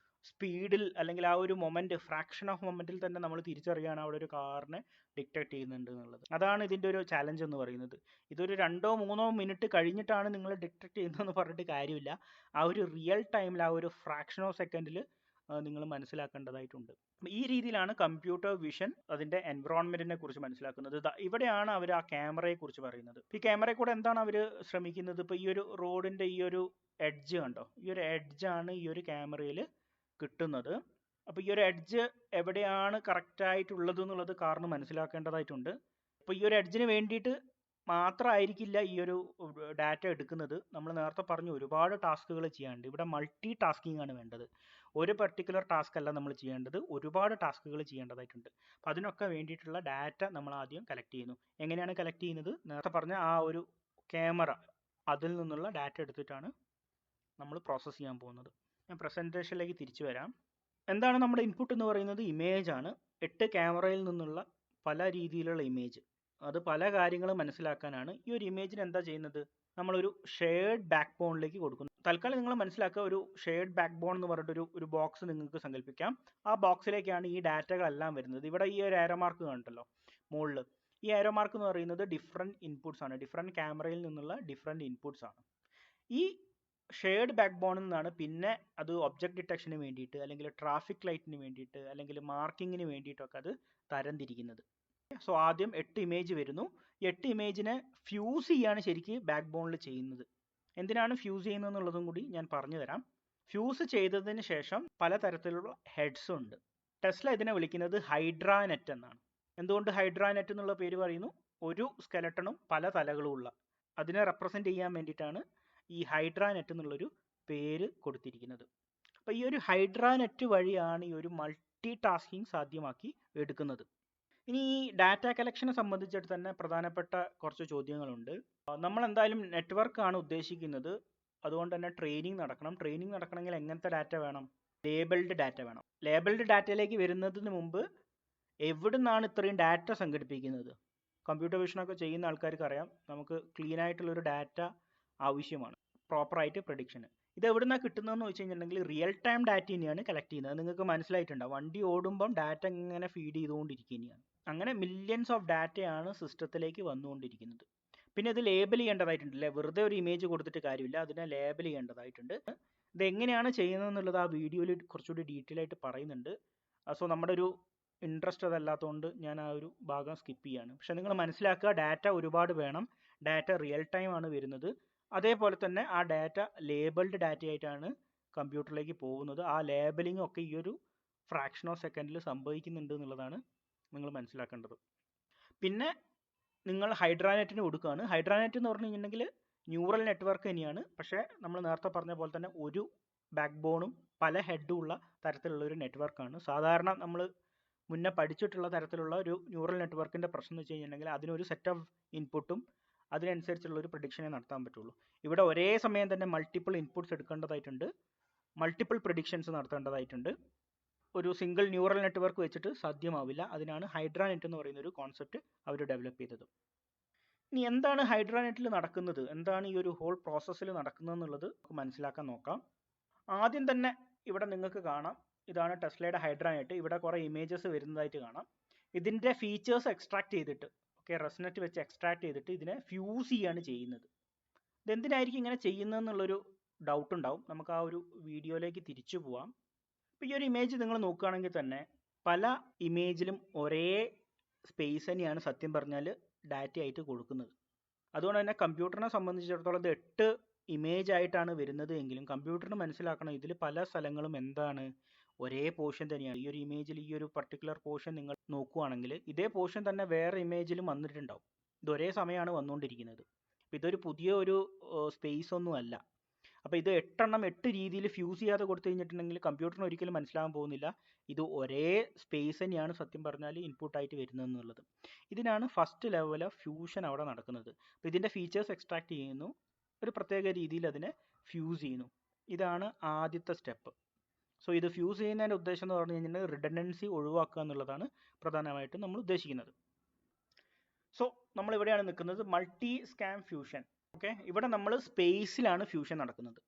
സ്പീഡിൽ അല്ലെങ്കിൽ ആ ഒരു മൊമെന്റ്, ഫ്രാക്ഷൻ ഓഫ് മൊമെന്റിൽ തന്നെ നമ്മൾ തിരിച്ചറിയാണ് അവിടെ ഒരു കാറിനെ ഡിറ്റക്ട് ചെയ്യുന്നുണ്ട് എന്നുള്ളത്. അതാണ് ഇതിൻ്റെ ഒരു ചാലഞ്ച് എന്ന് പറയുന്നത്. ഇതൊരു 2-3 മിനിറ്റ് കഴിഞ്ഞിട്ടാണ് നിങ്ങൾ ഡിറ്റക്ട് ചെയ്യുന്നതെന്ന് പറഞ്ഞിട്ട് കാര്യമില്ല. ആ ഒരു റിയൽ ടൈമിൽ, ആ ഒരു ഫ്രാക്ഷൻ ഓഫ് സെക്കൻഡിൽ നിങ്ങൾ മനസ്സിലാക്കേണ്ടതായിട്ടുണ്ട്. ഈ രീതിയിലാണ് കമ്പ്യൂട്ടർ വിഷൻ അതിൻ്റെ എൻവിറോൺമെന്റിനെ കുറിച്ച് മനസ്സിലാക്കുന്നത്. ഇവിടെയാണ് അവർ ആ ക്യാമറയെ കുറിച്ച് പറയുന്നത്. ഈ ക്യാമറയെ കൂടെ എന്താണ് അവർ ശ്രമിക്കുന്നത്? ഇപ്പോൾ ഈ ഒരു റോഡിൻ്റെ ഈ ഒരു എഡ്ജ് കണ്ടോ, ഈ ഒരു എഡ്ജാണ് ഈ ഒരു ക്യാമറയിൽ കിട്ടുന്നത്. അപ്പോൾ ഈ ഒരു എഡ്ജ് എവിടെയാണ് കറക്റ്റായിട്ടുള്ളത് എന്നുള്ളത് കാറിന് മനസ്സിലാക്കേണ്ടതായിട്ടുണ്ട്. അപ്പോൾ ഈ ഒരു എഡ്ജിന് വേണ്ടിയിട്ട് മാത്രമായിരിക്കില്ല ഈ ഒരു ഡാറ്റ എടുക്കുന്നത്. നമ്മൾ നേരത്തെ പറഞ്ഞു ഒരുപാട് ടാസ്കുകൾ ചെയ്യാനുണ്ട്. ഇവിടെ മൾട്ടി ടാസ്കിംഗ് ആണ് വേണ്ടത്. ഒരു പർട്ടിക്കുലർ ടാസ്ക് അല്ല നമ്മൾ ചെയ്യേണ്ടത്, ഒരുപാട് ടാസ്കുകൾ ചെയ്യേണ്ടതായിട്ടുണ്ട്. അപ്പോൾ അതിനൊക്കെ വേണ്ടിയിട്ടുള്ള ഡാറ്റ നമ്മൾ ആദ്യം കളക്ട് ചെയ്യുന്നു. എങ്ങനെയാണ് കളക്ട് ചെയ്യുന്നത്? നേരത്തെ പറഞ്ഞ ആ ഒരു ക്യാമറ, അതിൽ നിന്നുള്ള ഡാറ്റ എടുത്തിട്ടാണ് നമ്മൾ പ്രോസസ്സ് ചെയ്യാൻ പോകുന്നത്. ഞാൻ പ്രസൻറ്റേഷനിലേക്ക് തിരിച്ചു വരാം. എന്താണ് നമ്മുടെ ഇൻപുട്ട് എന്ന് പറയുന്നത്? ഇമേജ് ആണ്. 8 ക്യാമറയിൽ നിന്നുള്ള പല രീതിയിലുള്ള ഇമേജ്, അത് പല കാര്യങ്ങൾ മനസ്സിലാക്കാനാണ്. ഈ ഒരു ഇമേജിന് എന്താ ചെയ്യുന്നത്? നമ്മളൊരു ഷെയർഡ് ബാക്ക് ബോണിലേക്ക് കൊടുക്കുന്നു. തൽക്കാലം നിങ്ങൾ മനസ്സിലാക്കുക, ഒരു ഷെയർഡ് ബാക്ക് ബോൺ എന്ന് പറഞ്ഞിട്ട് ഒരു ബോക്സ് നിങ്ങൾക്ക് സങ്കല്പിക്കാം. ആ ബോക്സിലേക്കാണ് ഈ ഡാറ്റകളെല്ലാം വരുന്നത്. ഇവിടെ ഈ ഒരു ആരോ മാർക്ക് കണ്ടല്ലോ മുകളിൽ, ഈ ആരോ മാർക്ക് എന്ന് പറയുന്നത് ഡിഫറെൻറ്റ് ഇൻപുട്സ് ആണ്, ഡിഫറെൻറ്റ് ക്യാമറയിൽ നിന്നുള്ള ഡിഫറെൻറ്റ് ഇൻപുട്സ് ആണ്. ഈ ഷെയർഡ് ബാക്ക് ബോണിൽ നിന്നാണ് പിന്നെ അത് ഒബ്ജക്റ്റ് ഡിറ്റക്ഷന് വേണ്ടിയിട്ട്, അല്ലെങ്കിൽ ട്രാഫിക് ലൈറ്റിന് വേണ്ടിയിട്ട്, അല്ലെങ്കിൽ മാർക്കിങ്ങിന് വേണ്ടിയിട്ടൊക്കെ അത് തരംതിരിക്കുന്നത്. സോ ആദ്യം 8 ഇമേജ് വരുന്നു. 8 ഇമേജിനെ ഫ്യൂസ് ചെയ്യാണ് ശരിക്ക് ബാക്ക് ബോണിൽ ചെയ്യുന്നത്. എന്തിനാണ് ഫ്യൂസ് ചെയ്യുന്നത് എന്നുള്ളതും കൂടി ഞാൻ പറഞ്ഞു തരാം. ഫ്യൂസ് ചെയ്തതിന് ശേഷം പലതരത്തിലുള്ള ഹെഡ്സ് ഉണ്ട്. ടെസ്ല ഇതിനെ വിളിക്കുന്നത് ഹൈഡ്രാനെറ്റ് എന്നാണ്. എന്തുകൊണ്ട് ഹൈഡ്രാനെറ്റ് എന്നുള്ള പേര് പറയുന്നു? ഒരു സ്കെലട്ടണും പല തലകളുമുള്ള, അതിനെ റെപ്രസെൻ്റ് ചെയ്യാൻ വേണ്ടിയിട്ടാണ് ഈ ഹൈഡ്രാനെറ്റ് എന്നുള്ളൊരു പേര് കൊടുത്തിരിക്കുന്നത്. അപ്പോൾ ഈ ഒരു ഹൈഡ്രാനെറ്റ് വഴിയാണ് ഈ ഒരു മൾട്ടി ടാസ്കിങ് സാധ്യമാക്കി എടുക്കുന്നത്. ഇനി ഈ ഡാറ്റ കളക്ഷനെ സംബന്ധിച്ചിട്ട് തന്നെ പ്രധാനപ്പെട്ട കുറച്ച് ചോദ്യങ്ങളുണ്ട്. നമ്മൾ എന്തായാലും നെറ്റ്വർക്കാണ് ഉദ്ദേശിക്കുന്നത്, അതുകൊണ്ട് തന്നെ ട്രെയിനിങ് നടക്കണം. ട്രെയിനിങ് നടക്കണമെങ്കിൽ എങ്ങനത്തെ ഡാറ്റ വേണം? ലേബിൾഡ് ഡാറ്റ വേണം. ലേബിൾഡ് ഡാറ്റയിലേക്ക് വരുന്നതിന് മുമ്പ് എവിടെ നിന്നാണ് ഇത്രയും ഡാറ്റ സംഘടിപ്പിക്കുന്നത്? കമ്പ്യൂട്ടർ വിഷനൊക്കെ ചെയ്യുന്ന ആൾക്കാർക്ക് അറിയാം, നമുക്ക് ക്ലീൻ ആയിട്ടുള്ളൊരു ഡാറ്റ ആവശ്യമാണ്, പ്രോപ്പറായിട്ട് പ്രഡിക്ഷന്. ഇത് എവിടെ നിന്നാണ് കിട്ടുന്നതെന്ന് വെച്ച് കഴിഞ്ഞിട്ടുണ്ടെങ്കിൽ റിയൽ ടൈം ഡാറ്റ തന്നെയാണ് കളക്ട് ചെയ്യുന്നത്. നിങ്ങൾക്ക് മനസ്സിലായിട്ടുണ്ടാവും, വണ്ടി ഓടുമ്പം ഡാറ്റ ഇങ്ങനെ ഫീഡ് ചെയ്തുകൊണ്ടിരിക്കുകയാണ്. അങ്ങനെ മില്യൺസ് ഓഫ് ഡാറ്റയാണ് സിസ്റ്റത്തിലേക്ക് വന്നുകൊണ്ടിരിക്കുന്നത്. പിന്നെ ഇത് ലേബൽ ചെയ്യേണ്ടതായിട്ടുണ്ടല്ലേ, വെറുതെ ഒരു ഇമേജ് കൊടുത്തിട്ട് കാര്യമില്ല, അതിനെ ലേബൽ ചെയ്യേണ്ടതായിട്ടുണ്ട്. ഇത് എങ്ങനെയാണ് ചെയ്യുന്നതെന്നുള്ളത് ആ വീഡിയോയിൽ കുറച്ചുകൂടി ഡീറ്റെയിൽ ആയിട്ട് പറയുന്നുണ്ട്. സോ നമ്മുടെ ഒരു ഇൻട്രസ്റ്റ് അതല്ലാത്തതുകൊണ്ട് ഞാൻ ആ ഒരു ഭാഗം സ്കിപ്പ് ചെയ്യാണ്. പക്ഷെ നിങ്ങൾ മനസ്സിലാക്കുക, ഡാറ്റ ഒരുപാട് വേണം. ഡാറ്റ റിയൽ ടൈം ആണ് വരുന്നത്. അതേപോലെ തന്നെ ആ ഡാറ്റ ലേബിൾഡ് ഡാറ്റ ആയിട്ടാണ് കമ്പ്യൂട്ടറിലേക്ക് പോകുന്നത്. ആ ലേബലിംഗ് ഒക്കെ ഈ ഒരു ഫ്രാക്ഷൻ ഓഫ് സെക്കൻഡിൽ സംഭവിക്കുന്നുണ്ട് എന്നുള്ളതാണ് നിങ്ങൾ മനസ്സിലാക്കേണ്ടത്. പിന്നെ നിങ്ങൾ ഹൈഡ്രാനെറ്റിന് കൊടുക്കുകയാണ്. ഹൈഡ്രാനെറ്റ് എന്ന് പറഞ്ഞു കഴിഞ്ഞിട്ടുണ്ടെങ്കിൽ ന്യൂറൽ നെറ്റ്വർക്ക് തന്നെയാണ്. പക്ഷേ നമ്മൾ നേരത്തെ പറഞ്ഞ പോലെ തന്നെ ഒരു ബാക്ക് ബോണും പല ഹെഡും ഉള്ള തരത്തിലുള്ള ഒരു നെറ്റ്വർക്കാണ്. സാധാരണ നമ്മൾ മുന്നേ പഠിച്ചിട്ടുള്ള തരത്തിലുള്ള ഒരു ന്യൂറൽ നെറ്റ്വർക്കിൻ്റെ പ്രശ്നം എന്ന് വെച്ച് കഴിഞ്ഞിട്ടുണ്ടെങ്കിൽ അതിനൊരു സെറ്റ് ഓഫ് ഇൻപുട്ടും അതിനനുസരിച്ചുള്ള ഒരു പ്രഡിക്ഷനെ നടത്താൻ പറ്റുള്ളൂ. ഇവിടെ ഒരേ സമയം തന്നെ മൾട്ടിപ്പിൾ ഇൻപുട്സ് എടുക്കേണ്ടതായിട്ടുണ്ട്, മൾട്ടിപ്പിൾ പ്രഡിക്ഷൻസ് നടത്തേണ്ടതായിട്ടുണ്ട്. ഒരു സിംഗിൾ ന്യൂറൽ നെറ്റ്വർക്ക് വെച്ചിട്ട് സാധ്യമാവില്ല. അതിനാണ് ഹൈഡ്രാനെറ്റ് എന്ന് പറയുന്ന ഒരു കോൺസെപ്റ്റ് അവർ ഡെവലപ്പ് ചെയ്തത്. ഇനി എന്താണ് ഹൈഡ്രാനെറ്റിൽ നടക്കുന്നത്, എന്താണ് ഈ ഒരു ഹോൾ പ്രോസസ്സിൽ നടക്കുന്നത് എന്നുള്ളത് നമുക്ക് മനസ്സിലാക്കാൻ നോക്കാം. ആദ്യം തന്നെ ഇവിടെ നിങ്ങൾക്ക് കാണാം, ഇതാണ് ടെസ്ലയുടെ ഹൈഡ്രാനെറ്റ്. ഇവിടെ കുറേ ഇമേജസ് വരുന്നതായിട്ട് കാണാം. ഇതിൻ്റെ ഫീച്ചേഴ്സ് എക്സ്ട്രാക്ട് ചെയ്തിട്ട്, റെസ്നെറ്റ് വെച്ച് എക്സ്ട്രാക്ട് ചെയ്തിട്ട് ഇതിനെ ഫ്യൂസ് ചെയ്യാണ് ചെയ്യുന്നത്. ഇതെന്തിനായിരിക്കും ഇങ്ങനെ ചെയ്യുന്നതെന്നുള്ളൊരു ഡൗട്ട് ഉണ്ടാവും. നമുക്ക് ആ ഒരു വീഡിയോയിലേക്ക് തിരിച്ചു പോവാം. അപ്പോൾ ഈ ഒരു ഇമേജ് നിങ്ങൾ നോക്കുകയാണെങ്കിൽ തന്നെ പല ഇമേജിലും ഒരേ സ്പേസ് തന്നെയാണ് സത്യം പറഞ്ഞാൽ ഡാറ്റ ആയിട്ട് കൊടുക്കുന്നത്. അതുകൊണ്ട് തന്നെ കമ്പ്യൂട്ടറിനെ സംബന്ധിച്ചിടത്തോളം ഇത് 8 ഇമേജ് ആയിട്ടാണ് വരുന്നത് എങ്കിലും കമ്പ്യൂട്ടറിന് മനസ്സിലാക്കണം ഇതിൽ പല സ്ഥലങ്ങളും എന്താണ് ഒരേ പോർഷൻ തന്നെയാണ്. ഈ ഒരു ഇമേജിൽ ഈ ഒരു പർട്ടിക്കുലർ പോർഷൻ നിങ്ങൾ നോക്കുകയാണെങ്കിൽ ഇതേ പോർഷൻ തന്നെ വേറെ ഇമേജിലും വന്നിട്ടുണ്ടാവും. ഇത് ഒരേ സമയമാണ് വന്നുകൊണ്ടിരിക്കുന്നത്. അപ്പോൾ ഇതൊരു പുതിയ ഒരു സ്പേസ് ഒന്നും അല്ല. അപ്പോൾ ഇത് 8 രീതിയിൽ ഫ്യൂസ് ചെയ്യാതെ കൊടുത്തു കഴിഞ്ഞിട്ടുണ്ടെങ്കിൽ കമ്പ്യൂട്ടറിന് ഒരിക്കലും മനസ്സിലാകാൻ പോകുന്നില്ല ഇത് ഒരേ സ്പേസ് തന്നെയാണ് സത്യം പറഞ്ഞാൽ ഇൻപുട്ടായിട്ട് വരുന്നതെന്നുള്ളത്. ഇതിനാണ് ഫസ്റ്റ് ലെവൽ ഓഫ് ഫ്യൂഷൻ അവിടെ നടക്കുന്നത്. അപ്പോൾ ഇതിൻ്റെ ഫീച്ചേഴ്സ് എക്സ്ട്രാക്ട് ചെയ്യുന്നു, ഒരു പ്രത്യേക രീതിയിൽ അതിനെ ഫ്യൂസ് ചെയ്യുന്നു. ഇതാണ് ആദ്യത്തെ സ്റ്റെപ്പ്. സോ ഇത് ഫ്യൂസ് ചെയ്യുന്നതിൻ്റെ ഉദ്ദേശം എന്ന് പറഞ്ഞു കഴിഞ്ഞാൽ റിഡൻഡൻസി ഒഴിവാക്കുക എന്നുള്ളതാണ് പ്രധാനമായിട്ടും നമ്മൾ ഉദ്ദേശിക്കുന്നത്. സോ നമ്മൾ ഇവിടെയാണ് നിൽക്കുന്നത്, മൾട്ടി സ്കാൻ ഫ്യൂഷൻ. ഓക്കെ, ഇവിടെ നമ്മൾ സ്പേസിലാണ് ഫ്യൂഷൻ നടക്കുന്നത്.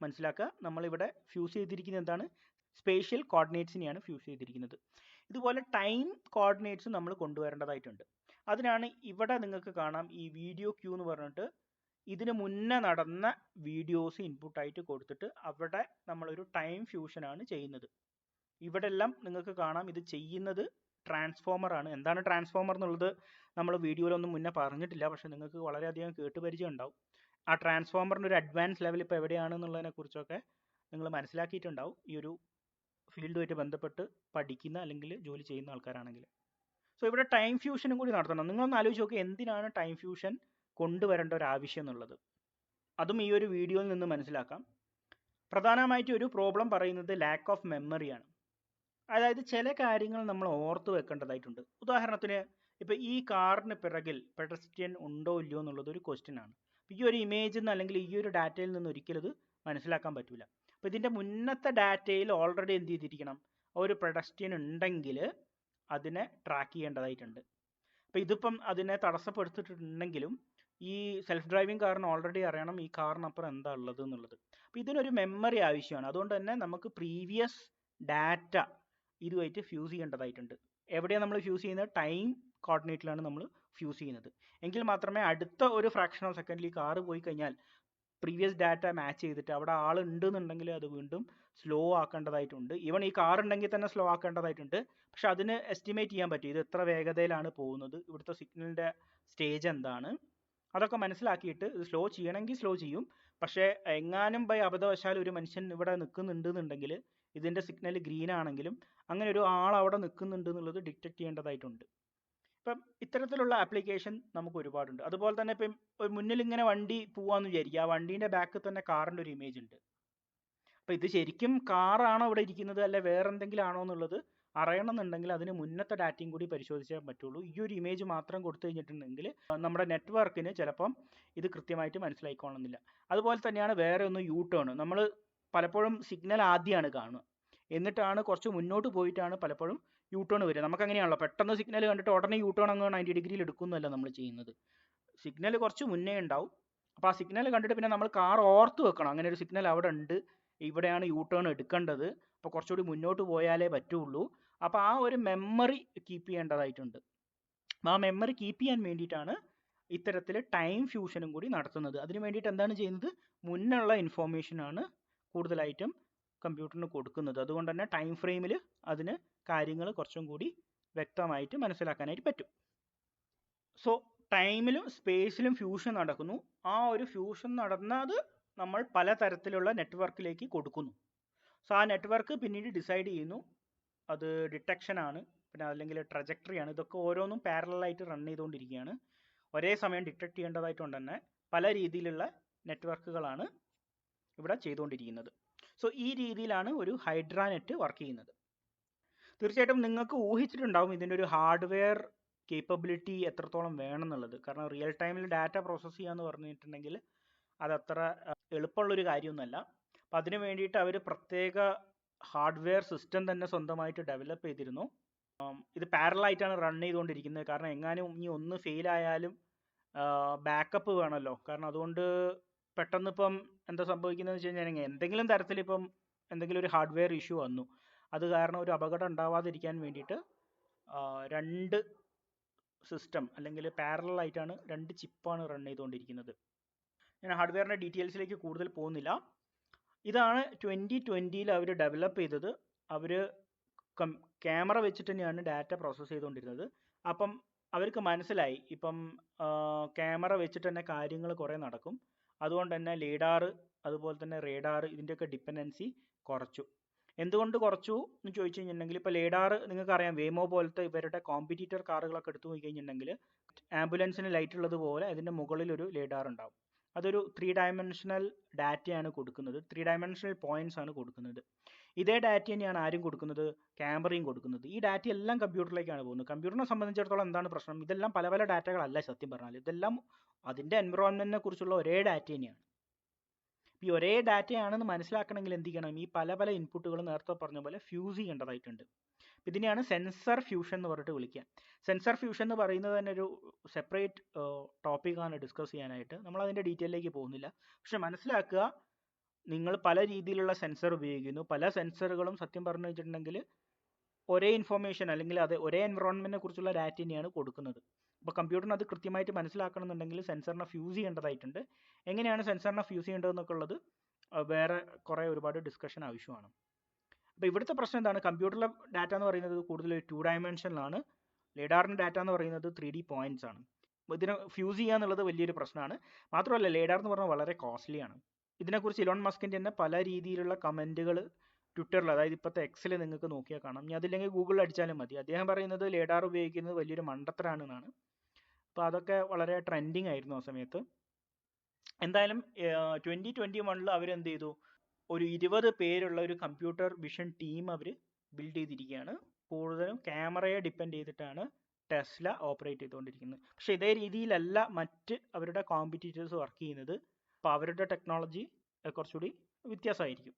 മനസ്സിലാക്കുക, നമ്മളിവിടെ ഫ്യൂസ് ചെയ്തിരിക്കുന്നത് എന്താണ്, സ്പേഷ്യൽ കോർഡിനേറ്റ്സിനെയാണ് ഫ്യൂസ് ചെയ്തിരിക്കുന്നത്. ഇതുപോലെ ടൈം കോർഡിനേറ്റ്സ് നമ്മൾ കൊണ്ടുവരേണ്ടതായിട്ടുണ്ട്. അതിനാണ് ഇവിടെ നിങ്ങൾക്ക് കാണാം ഈ വീഡിയോ ക്യൂ എന്ന് പറഞ്ഞിട്ട് ഇതിന് മുന്നേ നടന്ന വീഡിയോസ് ഇൻപുട്ടായിട്ട് കൊടുത്തിട്ട് അവിടെ നമ്മളൊരു ടൈം ഫ്യൂഷനാണ് ചെയ്യുന്നത്. ഇവിടെ എല്ലാം നിങ്ങൾക്ക് കാണാം ഇത് ചെയ്യുന്നത് ട്രാൻസ്ഫോമർ ആണ്. എന്താണ് ട്രാൻസ്ഫോമർ എന്നുള്ളത് നമ്മൾ വീഡിയോയിലൊന്നും മുന്നേ പറഞ്ഞിട്ടില്ല, പക്ഷെ നിങ്ങൾക്ക് വളരെയധികം കേട്ടുപരിചയം ഉണ്ടാവും. ആ ട്രാൻസ്ഫോമറിൻ്റെ ഒരു അഡ്വാൻസ് ലെവൽ ഇപ്പോൾ എവിടെയാണെന്നുള്ളതിനെ കുറിച്ചൊക്കെ നിങ്ങൾ മനസ്സിലാക്കിയിട്ടുണ്ടാവും ഈ ഒരു ഫീൽഡുമായിട്ട് ബന്ധപ്പെട്ട് പഠിക്കുന്ന അല്ലെങ്കിൽ ജോലി ചെയ്യുന്ന ആൾക്കാരാണെങ്കിൽ. സോ ഇവിടെ ടൈം ഫ്യൂഷനും കൂടി നടത്തണം. നിങ്ങളൊന്ന് ആലോചിച്ച് നോക്കുക എന്തിനാണ് ടൈം ഫ്യൂഷൻ കൊണ്ടുവരേണ്ട ഒരു ആവശ്യം എന്നുള്ളത്. അതും ഈ ഒരു വീഡിയോയിൽ നിന്ന് മനസ്സിലാക്കാം. പ്രധാനമായിട്ട് ഒരു പ്രോബ്ലം പറയുന്നത് ലാക്ക് ഓഫ് മെമ്മറിയാണ്. അതായത് ചില കാര്യങ്ങൾ നമ്മൾ ഓർത്ത് വെക്കേണ്ടതായിട്ടുണ്ട്. ഉദാഹരണത്തിന് ഇപ്പോൾ ഈ കാറിന് പിറകിൽ പെഡസ്ട്രിയൻ ഉണ്ടോ ഇല്ലയോ എന്നുള്ളത് ഒരു ക്വസ്റ്റ്യൻ ആണ്. ഈ ഒരു ഇമേജിൽ നിന്ന് അല്ലെങ്കിൽ ഈ ഒരു ഡാറ്റയിൽ നിന്ന് ഒരിക്കലും ഇത് മനസ്സിലാക്കാൻ പറ്റില്ല. അപ്പോൾ ഇതിൻ്റെ മുന്നത്തെ ഡാറ്റയിൽ ഓൾറെഡി എന്ത് ചെയ്തിരിക്കണം, ഒരു പെഡസ്ട്രിയൻ ഉണ്ടെങ്കിൽ അതിനെ ട്രാക്ക് ചെയ്യേണ്ടതായിട്ടുണ്ട്. അപ്പോൾ ഇതിപ്പം അതിനെ തടസ്സപ്പെടുത്തിയിട്ടുണ്ടെങ്കിലും ഈ സെൽഫ് ഡ്രൈവിംഗ് കാറിന് ഓൾറെഡി അറിയണം ഈ കാറിനപ്പുറം എന്താ ഉള്ളത് എന്നുള്ളത്. അപ്പോൾ ഇതിനൊരു മെമ്മറി ആവശ്യമാണ്. അതുകൊണ്ട് തന്നെ നമുക്ക് പ്രീവിയസ് ഡാറ്റ ഇതുമായിട്ട് ഫ്യൂസ് ചെയ്യേണ്ടതായിട്ടുണ്ട്. എവിടെയാണ് നമ്മൾ ഫ്യൂസ് ചെയ്യുന്നത്, ടൈം കോർഡിനേറ്റിലാണ് നമ്മൾ ഫ്യൂസ് ചെയ്യുന്നത്. എങ്കിൽ മാത്രമേ അടുത്ത ഒരു ഫ്രാക്ഷൻ ഓഫ് സെക്കൻഡിൽ ഈ കാറ് പോയി കഴിഞ്ഞാൽ പ്രീവിയസ് ഡാറ്റ മാച്ച് ചെയ്തിട്ട് അവിടെ ആളുണ്ട് എന്നുണ്ടെങ്കിൽ അത് വീണ്ടും സ്ലോ ആക്കേണ്ടതായിട്ടുണ്ട്. ഈവൻ ഈ കാർ ഉണ്ടെങ്കിൽ തന്നെ സ്ലോ ആക്കേണ്ടതായിട്ടുണ്ട്. പക്ഷെ അതിന് എസ്റ്റിമേറ്റ് ചെയ്യാൻ പറ്റും ഇത് എത്ര വേഗതയിലാണ് പോകുന്നത്, ഇവിടുത്തെ സിഗ്നലിൻ്റെ സ്റ്റേജ് എന്താണ്, അതൊക്കെ മനസ്സിലാക്കിയിട്ട് ഇത് സ്ലോ ചെയ്യണമെങ്കിൽ സ്ലോ ചെയ്യും. പക്ഷേ എങ്ങാനും ബൈ അബദ്ധവശാൽ ഒരു മനുഷ്യൻ ഇവിടെ നിൽക്കുന്നുണ്ട് എന്നുണ്ടെങ്കിൽ ഇതിൻ്റെ സിഗ്നൽ ഗ്രീൻ ആണെങ്കിലും അങ്ങനെ ഒരു ആൾ അവിടെ നിൽക്കുന്നുണ്ട് എന്നുള്ളത് ഡിറ്റക്ട് ചെയ്യേണ്ടതായിട്ടുണ്ട്. ഇപ്പം ഇത്തരത്തിലുള്ള ആപ്ലിക്കേഷൻ നമുക്ക് ഒരുപാടുണ്ട്. അതുപോലെ തന്നെ ഇപ്പം ഒരു മുന്നിൽ ഇങ്ങനെ വണ്ടി പോവാന്ന് വിചാരിക്കുക, ആ വണ്ടീൻ്റെ ബാക്കിൽ തന്നെ കാറിൻ്റെ ഒരു ഇമേജ് ഉണ്ട്. അപ്പം ഇത് ശരിക്കും കാറാണോ ഇവിടെ ഇരിക്കുന്നത് അല്ലെ വേറെ എന്തെങ്കിലും ആണോ എന്നുള്ളത് അറിയണമെന്നുണ്ടെങ്കിൽ അതിന് മുന്നത്തെ ഡാറ്റയും കൂടി പരിശോധിച്ചാൽ പറ്റുള്ളൂ. ഈ ഒരു ഇമേജ് മാത്രം കൊടുത്തു കഴിഞ്ഞിട്ടുണ്ടെങ്കിൽ നമ്മുടെ നെറ്റ്വർക്കിന് ചിലപ്പം ഇത് കൃത്യമായിട്ട് മനസ്സിലായിക്കോണമെന്നില്ല. അതുപോലെ തന്നെയാണ് വേറെ ഒന്ന് യൂ ടേൺ. നമ്മൾ പലപ്പോഴും സിഗ്നൽ ആദ്യമാണ് കാണുക, എന്നിട്ടാണ് കുറച്ച് മുന്നോട്ട് പോയിട്ടാണ് പലപ്പോഴും യൂ ടേൺ വരിക. നമുക്ക് അങ്ങനെയാണല്ലോ, പെട്ടെന്ന് സിഗ്നൽ കണ്ടിട്ട് ഉടനെ യൂ ടേൺ അങ്ങ് 90 ഡിഗ്രിയിൽ എടുക്കുന്നതല്ല നമ്മൾ ചെയ്യുന്നത്. സിഗ്നൽ കുറച്ച് മുന്നേ ഉണ്ടാവും. അപ്പോൾ ആ സിഗ്നൽ കണ്ടിട്ട് പിന്നെ നമ്മൾ കാർ ഓർത്ത് വെക്കണം അങ്ങനെ ഒരു സിഗ്നൽ അവിടെ ഉണ്ട്, ഇവിടെയാണ് യൂ ടേൺ എടുക്കേണ്ടത്, അപ്പോൾ കുറച്ചുകൂടി മുന്നോട്ട് പോയാലേ പറ്റുള്ളൂ. അപ്പോൾ ആ ഒരു മെമ്മറി കീപ്പ് ചെയ്യേണ്ടതായിട്ടുണ്ട്. ആ മെമ്മറി കീപ്പ് ചെയ്യാൻ വേണ്ടിയിട്ടാണ് ഇത്തരത്തിൽ ടൈം ഫ്യൂഷനും കൂടി നടത്തുന്നത്. അതിന് വേണ്ടിയിട്ട് എന്താണ് ചെയ്യുന്നത്, മുന്നുള്ള ഇൻഫോർമേഷനാണ് കൂടുതലായിട്ടും കമ്പ്യൂട്ടറിന് കൊടുക്കുന്നത്. അതുകൊണ്ട് തന്നെ ടൈം ഫ്രെയിമിൽ അതിന് കാര്യങ്ങൾ കുറച്ചും കൂടി വ്യക്തമായിട്ട് മനസ്സിലാക്കാനായിട്ട് പറ്റും. സോ ടൈമിലും സ്പേസിലും ഫ്യൂഷൻ നടക്കുന്നു. ആ ഒരു ഫ്യൂഷൻ നടന്നത് നമ്മൾ പലതരത്തിലുള്ള നെറ്റ്വർക്കിലേക്ക് കൊടുക്കുന്നു. സോ ആ നെറ്റ്വർക്ക് പിന്നീട് ഡിസൈഡ് ചെയ്യുന്നു അത് ഡിറ്റക്ഷൻ ആണ്, പിന്നെ അല്ലെങ്കിൽ ട്രജക്ടറി ആണ്. ഇതൊക്കെ ഓരോന്നും പാരലായിട്ട് റൺ ചെയ്തുകൊണ്ടിരിക്കുകയാണ്. ഒരേ സമയം ഡിറ്റക്ട് ചെയ്യേണ്ടതായിട്ടുണ്ട് തന്നെ പല രീതിയിലുള്ള നെറ്റ്വർക്കുകളാണ് ഇവിടെ ചെയ്തുകൊണ്ടിരിക്കുന്നത്. സോ ഈ രീതിയിലാണ് ഒരു ഹൈഡ്ര നെറ്റ് വർക്ക് ചെയ്യുന്നത്. തീർച്ചയായിട്ടും നിങ്ങൾക്ക് ഊഹിച്ചിട്ടുണ്ടാവും ഇതിൻ്റെ ഒരു ഹാർഡ്വെയർ കേപ്പബിലിറ്റി എത്രത്തോളം വേണമെന്നുള്ളത്. കാരണം റിയൽ ടൈമിൽ ഡാറ്റ പ്രോസസ്സ് ചെയ്യാന്ന് പറഞ്ഞിട്ടുണ്ടെങ്കിൽ അതത്ര എളുപ്പമുള്ളൊരു കാര്യമൊന്നുമല്ല. അപ്പം അതിന് വേണ്ടിയിട്ട് അവർ പ്രത്യേക ഹാർഡ്വെയർ സിസ്റ്റം തന്നെ സ്വന്തമായിട്ട് ഡെവലപ്പ് ചെയ്തിരുന്നു. ഇത് പാരലായിട്ടാണ് റൺ ചെയ്തുകൊണ്ടിരിക്കുന്നത്. കാരണം എങ്ങാനും ഇനി ഒന്ന് ഫെയിലായാലും ബാക്കപ്പ് വേണമല്ലോ. കാരണം അതുകൊണ്ട് പെട്ടെന്ന് ഇപ്പം എന്താ സംഭവിക്കുന്നത് വെച്ച് കഴിഞ്ഞാൽ എന്തെങ്കിലും തരത്തിൽ ഇപ്പം എന്തെങ്കിലും ഒരു ഹാർഡ്വെയർ ഇഷ്യൂ വന്നു, അത് കാരണം ഒരു അപകടം ഉണ്ടാവാതിരിക്കാൻ വേണ്ടിയിട്ട് രണ്ട് സിസ്റ്റം അല്ലെങ്കിൽ പാരലായിട്ടാണ് രണ്ട് ചിപ്പാണ് റൺ ചെയ്തുകൊണ്ടിരിക്കുന്നത്. ഞാൻ ഹാർഡ്വെയറിൻ്റെ ഡീറ്റെയിൽസിലേക്ക് കൂടുതൽ പോകുന്നില്ല. ഇതാണ് 2020 അവർ ഡെവലപ്പ് ചെയ്തത്. അവർ ക്യാമറ വെച്ചിട്ട് തന്നെയാണ് ഡാറ്റ പ്രോസസ്സ് ചെയ്തുകൊണ്ടിരുന്നത്. അപ്പം അവർക്ക് മനസ്സിലായി ഇപ്പം ക്യാമറ വെച്ചിട്ട് തന്നെ കാര്യങ്ങൾ കുറേ നടക്കും. അതുകൊണ്ട് തന്നെ ലിഡാർ അതുപോലെ തന്നെ റേഡാർ ഇതിൻ്റെയൊക്കെ ഡിപ്പെൻഡൻസി കുറച്ചു. എന്തുകൊണ്ട് കുറച്ചു എന്ന് ചോദിച്ചു കഴിഞ്ഞിട്ടുണ്ടെങ്കിൽ ഇപ്പോൾ ലിഡാർ നിങ്ങൾക്കറിയാം വേമോ പോലത്തെ ഇവരുടെ കോമ്പറ്റീറ്റർ കാറുകളൊക്കെ എടുത്തു പോയി കഴിഞ്ഞിട്ടുണ്ടെങ്കിൽ ആംബുലൻസിന് ലൈറ്റ് ഉള്ളതുപോലെ അതിൻ്റെ മുകളിൽ ഒരു ലിഡാർ ഉണ്ടാവും. അതൊരു 3 ഡയമെൻഷണൽ ഡാറ്റയാണ് കൊടുക്കുന്നത്, 3 ഡയമെൻഷണൽ പോയിന്റ്സ് ആണ് കൊടുക്കുന്നത്. ഇതേ ഡാറ്റ തന്നെയാണ് ആരും കൊടുക്കുന്നത്, ക്യാമറയും കൊടുക്കുന്നത്. ഈ ഡാറ്റ എല്ലാം കമ്പ്യൂട്ടറിലേക്കാണ് പോകുന്നത്. കമ്പ്യൂട്ടറിനെ സംബന്ധിച്ചിടത്തോളം എന്താണ് പ്രശ്നം, ഇതെല്ലാം പല പല ഡാറ്റകളല്ല സത്യം പറഞ്ഞാൽ, ഇതെല്ലാം അതിൻ്റെ എൻവിറോൺമെൻറ്റിനെ കുറിച്ചുള്ള ഒരേ ഡാറ്റ തന്നെയാണ്. ഈ ഒരേ ഡാറ്റയാണെന്ന് മനസ്സിലാക്കണമെങ്കിൽ എന്ത് ചെയ്യണം, ഈ പല പല ഇൻപുട്ടുകൾ നേരത്തെ പറഞ്ഞ പോലെ ഫ്യൂസ് ചെയ്യേണ്ടതായിട്ടുണ്ട്. ഇതിനെയാണ് സെൻസർ ഫ്യൂഷൻ എന്ന് പറഞ്ഞിട്ട് വിളിക്കുക. സെൻസർ ഫ്യൂഷൻ എന്ന് പറയുന്നത് തന്നെ ഒരു സെപ്പറേറ്റ് ടോപ്പിക്കാണ് ഡിസ്കസ് ചെയ്യാനായിട്ട്. നമ്മൾ അതിൻ്റെ ഡീറ്റെയിലേക്ക് പോകുന്നില്ല. പക്ഷെ മനസ്സിലാക്കുക, നിങ്ങൾ പല രീതിയിലുള്ള സെൻസർ ഉപയോഗിക്കുന്നു. പല സെൻസറുകളും സത്യം പറഞ്ഞു വെച്ചിട്ടുണ്ടെങ്കിൽ ഒരേ ഇൻഫോർമേഷൻ അല്ലെങ്കിൽ അത് ഒരേ എൻവിറോൺമെൻറ്റിനെ കുറിച്ചുള്ള ഡാറ്റ തന്നെയാണ് കൊടുക്കുന്നത്. അപ്പോൾ കമ്പ്യൂട്ടറിന് അത് കൃത്യമായിട്ട് മനസ്സിലാക്കണമെന്നുണ്ടെങ്കിൽ സെൻസറിനെ ഫ്യൂസ് ചെയ്യേണ്ടതായിട്ടുണ്ട്. എങ്ങനെയാണ് സെൻസറിനെ ഫ്യൂസ് ചെയ്യേണ്ടതെന്നൊക്കെ ഉള്ളത് വേറെ കുറേ ഒരുപാട് ഡിസ്കഷൻ ആവശ്യമാണ്. അപ്പോൾ ഇവിടുത്തെ പ്രശ്നം എന്താണ്, കമ്പ്യൂട്ടറിലെ ഡാറ്റ എന്ന് പറയുന്നത് കൂടുതൽ 2 ഡയമെൻഷനിലാണ്, ലിഡാറിൻ്റെ ഡാറ്റ എന്ന് പറയുന്നത് 3D പോയിന്റ്സ് ആണ്. അപ്പോൾ ഇതിനെ ഫ്യൂസ് ചെയ്യുക എന്നുള്ളത് വലിയൊരു പ്രശ്നമാണ്. മാത്രമല്ല ലിഡാർ എന്ന് പറഞ്ഞാൽ വളരെ കോസ്റ്റ്ലിയാണ്. ഇതിനെക്കുറിച്ച് ഇലോൺ മസ്കിൻ്റെ തന്നെ പല രീതിയിലുള്ള കമൻറ്റുകൾ ട്വിറ്ററിൽ, അതായത് ഇപ്പോഴത്തെ എക്സിൽ നിങ്ങൾക്ക് നോക്കിയാൽ കാണാം. ഞാൻ അതില്ലെങ്കിൽ ഗൂഗിളിൽ അടിച്ചാലും മതി. അദ്ദേഹം പറയുന്നത് ലിഡാർ ഉപയോഗിക്കുന്നത് വലിയൊരു മണ്ടത്തരാണെന്നാണ്. അപ്പോൾ അതൊക്കെ വളരെ ട്രെൻഡിങ് ആയിരുന്നു ആ സമയത്ത്. എന്തായാലും 2021 അവരെന്ത് ചെയ്തു, ഒരു 20 പേരുള്ള ഒരു കമ്പ്യൂട്ടർ വിഷൻ ടീം അവർ ബിൽഡ് ചെയ്തിരിക്കുകയാണ്. കൂടുതലും ക്യാമറയെ ഡിപ്പെൻഡ് ചെയ്തിട്ടാണ് ടെസ്ല ഓപ്പറേറ്റ് ചെയ്തുകൊണ്ടിരിക്കുന്നത്. പക്ഷേ ഇതേ രീതിയിലല്ല മറ്റ് അവരുടെ കോമ്പറ്റീറ്റേഴ്സ് വർക്ക് ചെയ്യുന്നത്. അപ്പോൾ അവരുടെ ടെക്നോളജി കുറച്ചുകൂടി വ്യത്യാസമായിരിക്കും.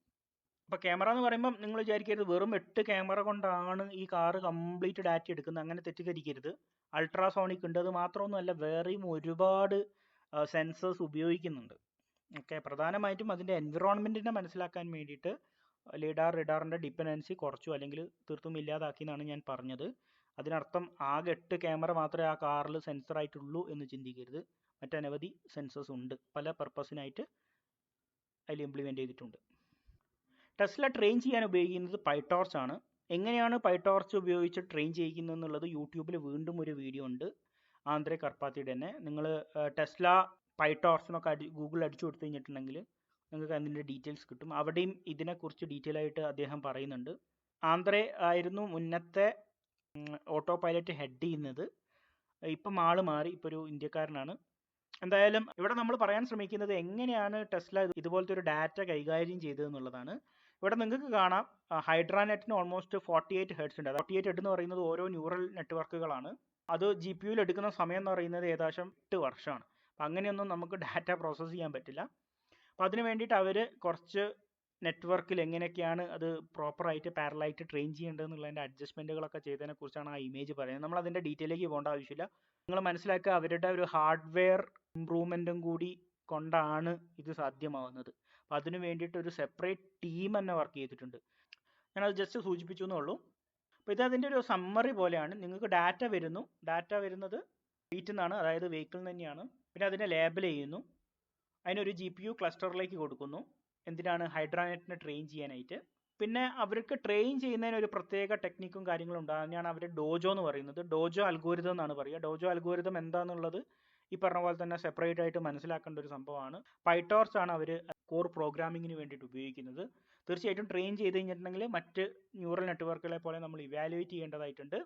അപ്പോൾ ക്യാമറ എന്ന് പറയുമ്പം നിങ്ങൾ വിചാരിക്കരുത് വെറും 8 ക്യാമറ കൊണ്ടാണ് ഈ കാറ് കംപ്ലീറ്റ് ഡാറ്റ എടുക്കുന്നത്, അങ്ങനെ തെറ്റിദ്ധരിക്കരുത്. അൾട്രാസോണിക് ഉണ്ട്, അത് മാത്രമൊന്നുമല്ല, വേറെയും ഒരുപാട് സെൻസേഴ്സ് ഉപയോഗിക്കുന്നുണ്ട്. ഓക്കെ, പ്രധാനമായിട്ടും അതിൻ്റെ എൻവിറോൺമെൻറ്റിനെ മനസ്സിലാക്കാൻ വേണ്ടിയിട്ട് റഡാറിൻ്റെ ഡിപ്പെൻഡൻസി കുറച്ചു, അല്ലെങ്കിൽ തീർത്തും ഇല്ലാതാക്കി എന്നാണ് ഞാൻ പറഞ്ഞത്. അതിനർത്ഥം ആകെ 8 ക്യാമറ മാത്രമേ ആ കാറിൽ സെൻസറായിട്ടുള്ളൂ എന്ന് ചിന്തിക്കരുത്. മറ്റനവധി സെൻസേഴ്സ് ഉണ്ട്, പല പർപ്പസിനായിട്ട് അതിൽ ഇംപ്ലിമെൻ്റ് ചെയ്തിട്ടുണ്ട്. ടെസ്ല ട്രെയിൻ ചെയ്യാൻ ഉപയോഗിക്കുന്നത് പൈടോർച്ച് ആണ്. എങ്ങനെയാണ് പൈടോർച്ച് ഉപയോഗിച്ച് ട്രെയിൻ ചെയ്യിക്കുന്നത് എന്നുള്ളത് യൂട്യൂബിൽ വീണ്ടും ഒരു വീഡിയോ ഉണ്ട്, ആന്ത്രേ കർപ്പാത്തിയുടെ തന്നെ. നിങ്ങൾ ടെസ്ല പൈടോർച്ചിനൊക്കെ ഗൂഗിളിൽ അടിച്ചു കൊടുത്തു കഴിഞ്ഞിട്ടുണ്ടെങ്കിൽ നിങ്ങൾക്ക് അതിൻ്റെ ഡീറ്റെയിൽസ് കിട്ടും. അവിടെയും ഇതിനെക്കുറിച്ച് ഡീറ്റെയിൽ ആയിട്ട് അദ്ദേഹം പറയുന്നുണ്ട്. ആന്ത്രേ ആയിരുന്നു മുന്നത്തെ ഓട്ടോ പൈലറ്റ് ഹെഡ് ചെയ്യുന്നത്. ഇപ്പം ആൾ മാറി, ഇപ്പോൾ ഒരു ഇന്ത്യക്കാരനാണ്. എന്തായാലും ഇവിടെ നമ്മൾ പറയാൻ ശ്രമിക്കുന്നത് എങ്ങനെയാണ് ടെസ്ല ഇതുപോലത്തെ ഒരു ഡാറ്റ കൈകാര്യം ചെയ്തതെന്നുള്ളതാണ്. ഇവിടെ നിങ്ങൾക്ക് കാണാം ഹൈഡ്രാനെറ്റിന് ഓൾമോസ്റ്റ് 48 ഹെർട്സ് ഉണ്ട്. 48 ഹെഡ് എന്ന് പറയുന്നത് ഓരോ ന്യൂറൽ നെറ്റ്വർക്കുകളാണ്. അത് GPUയിൽ എടുക്കുന്ന സമയം എന്ന് പറയുന്നത് ഏകദേശം 8 വർഷമാണ്. അപ്പം അങ്ങനെയൊന്നും നമുക്ക് ഡാറ്റ പ്രോസസ്സ് ചെയ്യാൻ പറ്റില്ല. അപ്പോൾ അതിന് വേണ്ടിയിട്ട് അവർ കുറച്ച് നെറ്റ്വർക്കിൽ എങ്ങനെയൊക്കെയാണ് അത് പ്രോപ്പറായിട്ട് പാരലായിട്ട് ട്രെയിൻ ചെയ്യേണ്ടതെന്നുള്ളതിൻ്റെ അഡ്ജസ്റ്റ്മെൻറ്റുകളൊക്കെ ചെയ്തതിനെക്കുറിച്ചാണ് ആ ഇമേജ് പറയുന്നത്. നമ്മൾ അതിൻ്റെ ഡീറ്റെയിലേക്ക് പോകേണ്ട ആവശ്യമില്ല. നിങ്ങൾ മനസ്സിലാക്കുക, അവരുടെ ഒരു ഹാർഡ്വെയർ ഇമ്പ്രൂവ്മെൻറ്റും കൂടി കൊണ്ടാണ് ഇത് സാധ്യമാവുന്നത്. അപ്പോൾ അതിന് വേണ്ടിയിട്ട് ഒരു സെപ്പറേറ്റ് ടീം തന്നെ വർക്ക് ചെയ്തിട്ടുണ്ട്. ഞാനത് ജസ്റ്റ് സൂചിപ്പിച്ചു എന്നേ ഉള്ളൂ. അപ്പോൾ ഇത് അതിൻ്റെ ഒരു സമ്മറി പോലെയാണ്. നിങ്ങൾക്ക് ഡാറ്റ വരുന്നു, ഡാറ്റ വരുന്നത് വീട്ടിൽ നിന്നാണ്, അതായത് വെഹിക്കിളിൽ തന്നെയാണ്. പിന്നെ അതിനെ ലേബൽ ചെയ്യുന്നു, അതിനൊരു GPU ക്ലസ്റ്ററിലേക്ക് കൊടുക്കുന്നു. എന്തിനാണ്, ഹൈഡ്രാനെറ്റിനെ ട്രെയിൻ ചെയ്യാനായിട്ട്. പിന്നെ അവർക്ക് ട്രെയിൻ ചെയ്യുന്നതിന് ഒരു പ്രത്യേക ടെക്നിക്കും കാര്യങ്ങളും ഉണ്ട്. അതിനാണ് അവർ ഡോജോ എന്ന് പറയുന്നത്. ഡോജോ അൽഗോരിതം എന്നാണ് പറയുക. ഡോജോ അൽഗോരിതം എന്താണെന്നുള്ളത് ഈ പറഞ്ഞ പോലെ തന്നെ സെപ്പറേറ്റ് ആയിട്ട് മനസ്സിലാക്കേണ്ട ഒരു സംഭവമാണ്. പൈടോർച്ച് ആണ് അവർ കോർ പ്രോഗ്രാമിങ്ങിന് വേണ്ടിയിട്ട് ഉപയോഗിക്കുന്നത്. തീർച്ചയായിട്ടും ട്രെയിൻ ചെയ്ത് കഴിഞ്ഞിട്ടുണ്ടെങ്കിൽ മറ്റ് ന്യൂറൽ നെറ്റ്വർക്കുകളെ പോലെ നമ്മൾ ഇവാലുവേറ്റ് ചെയ്യേണ്ടതായിട്ടുണ്ട്.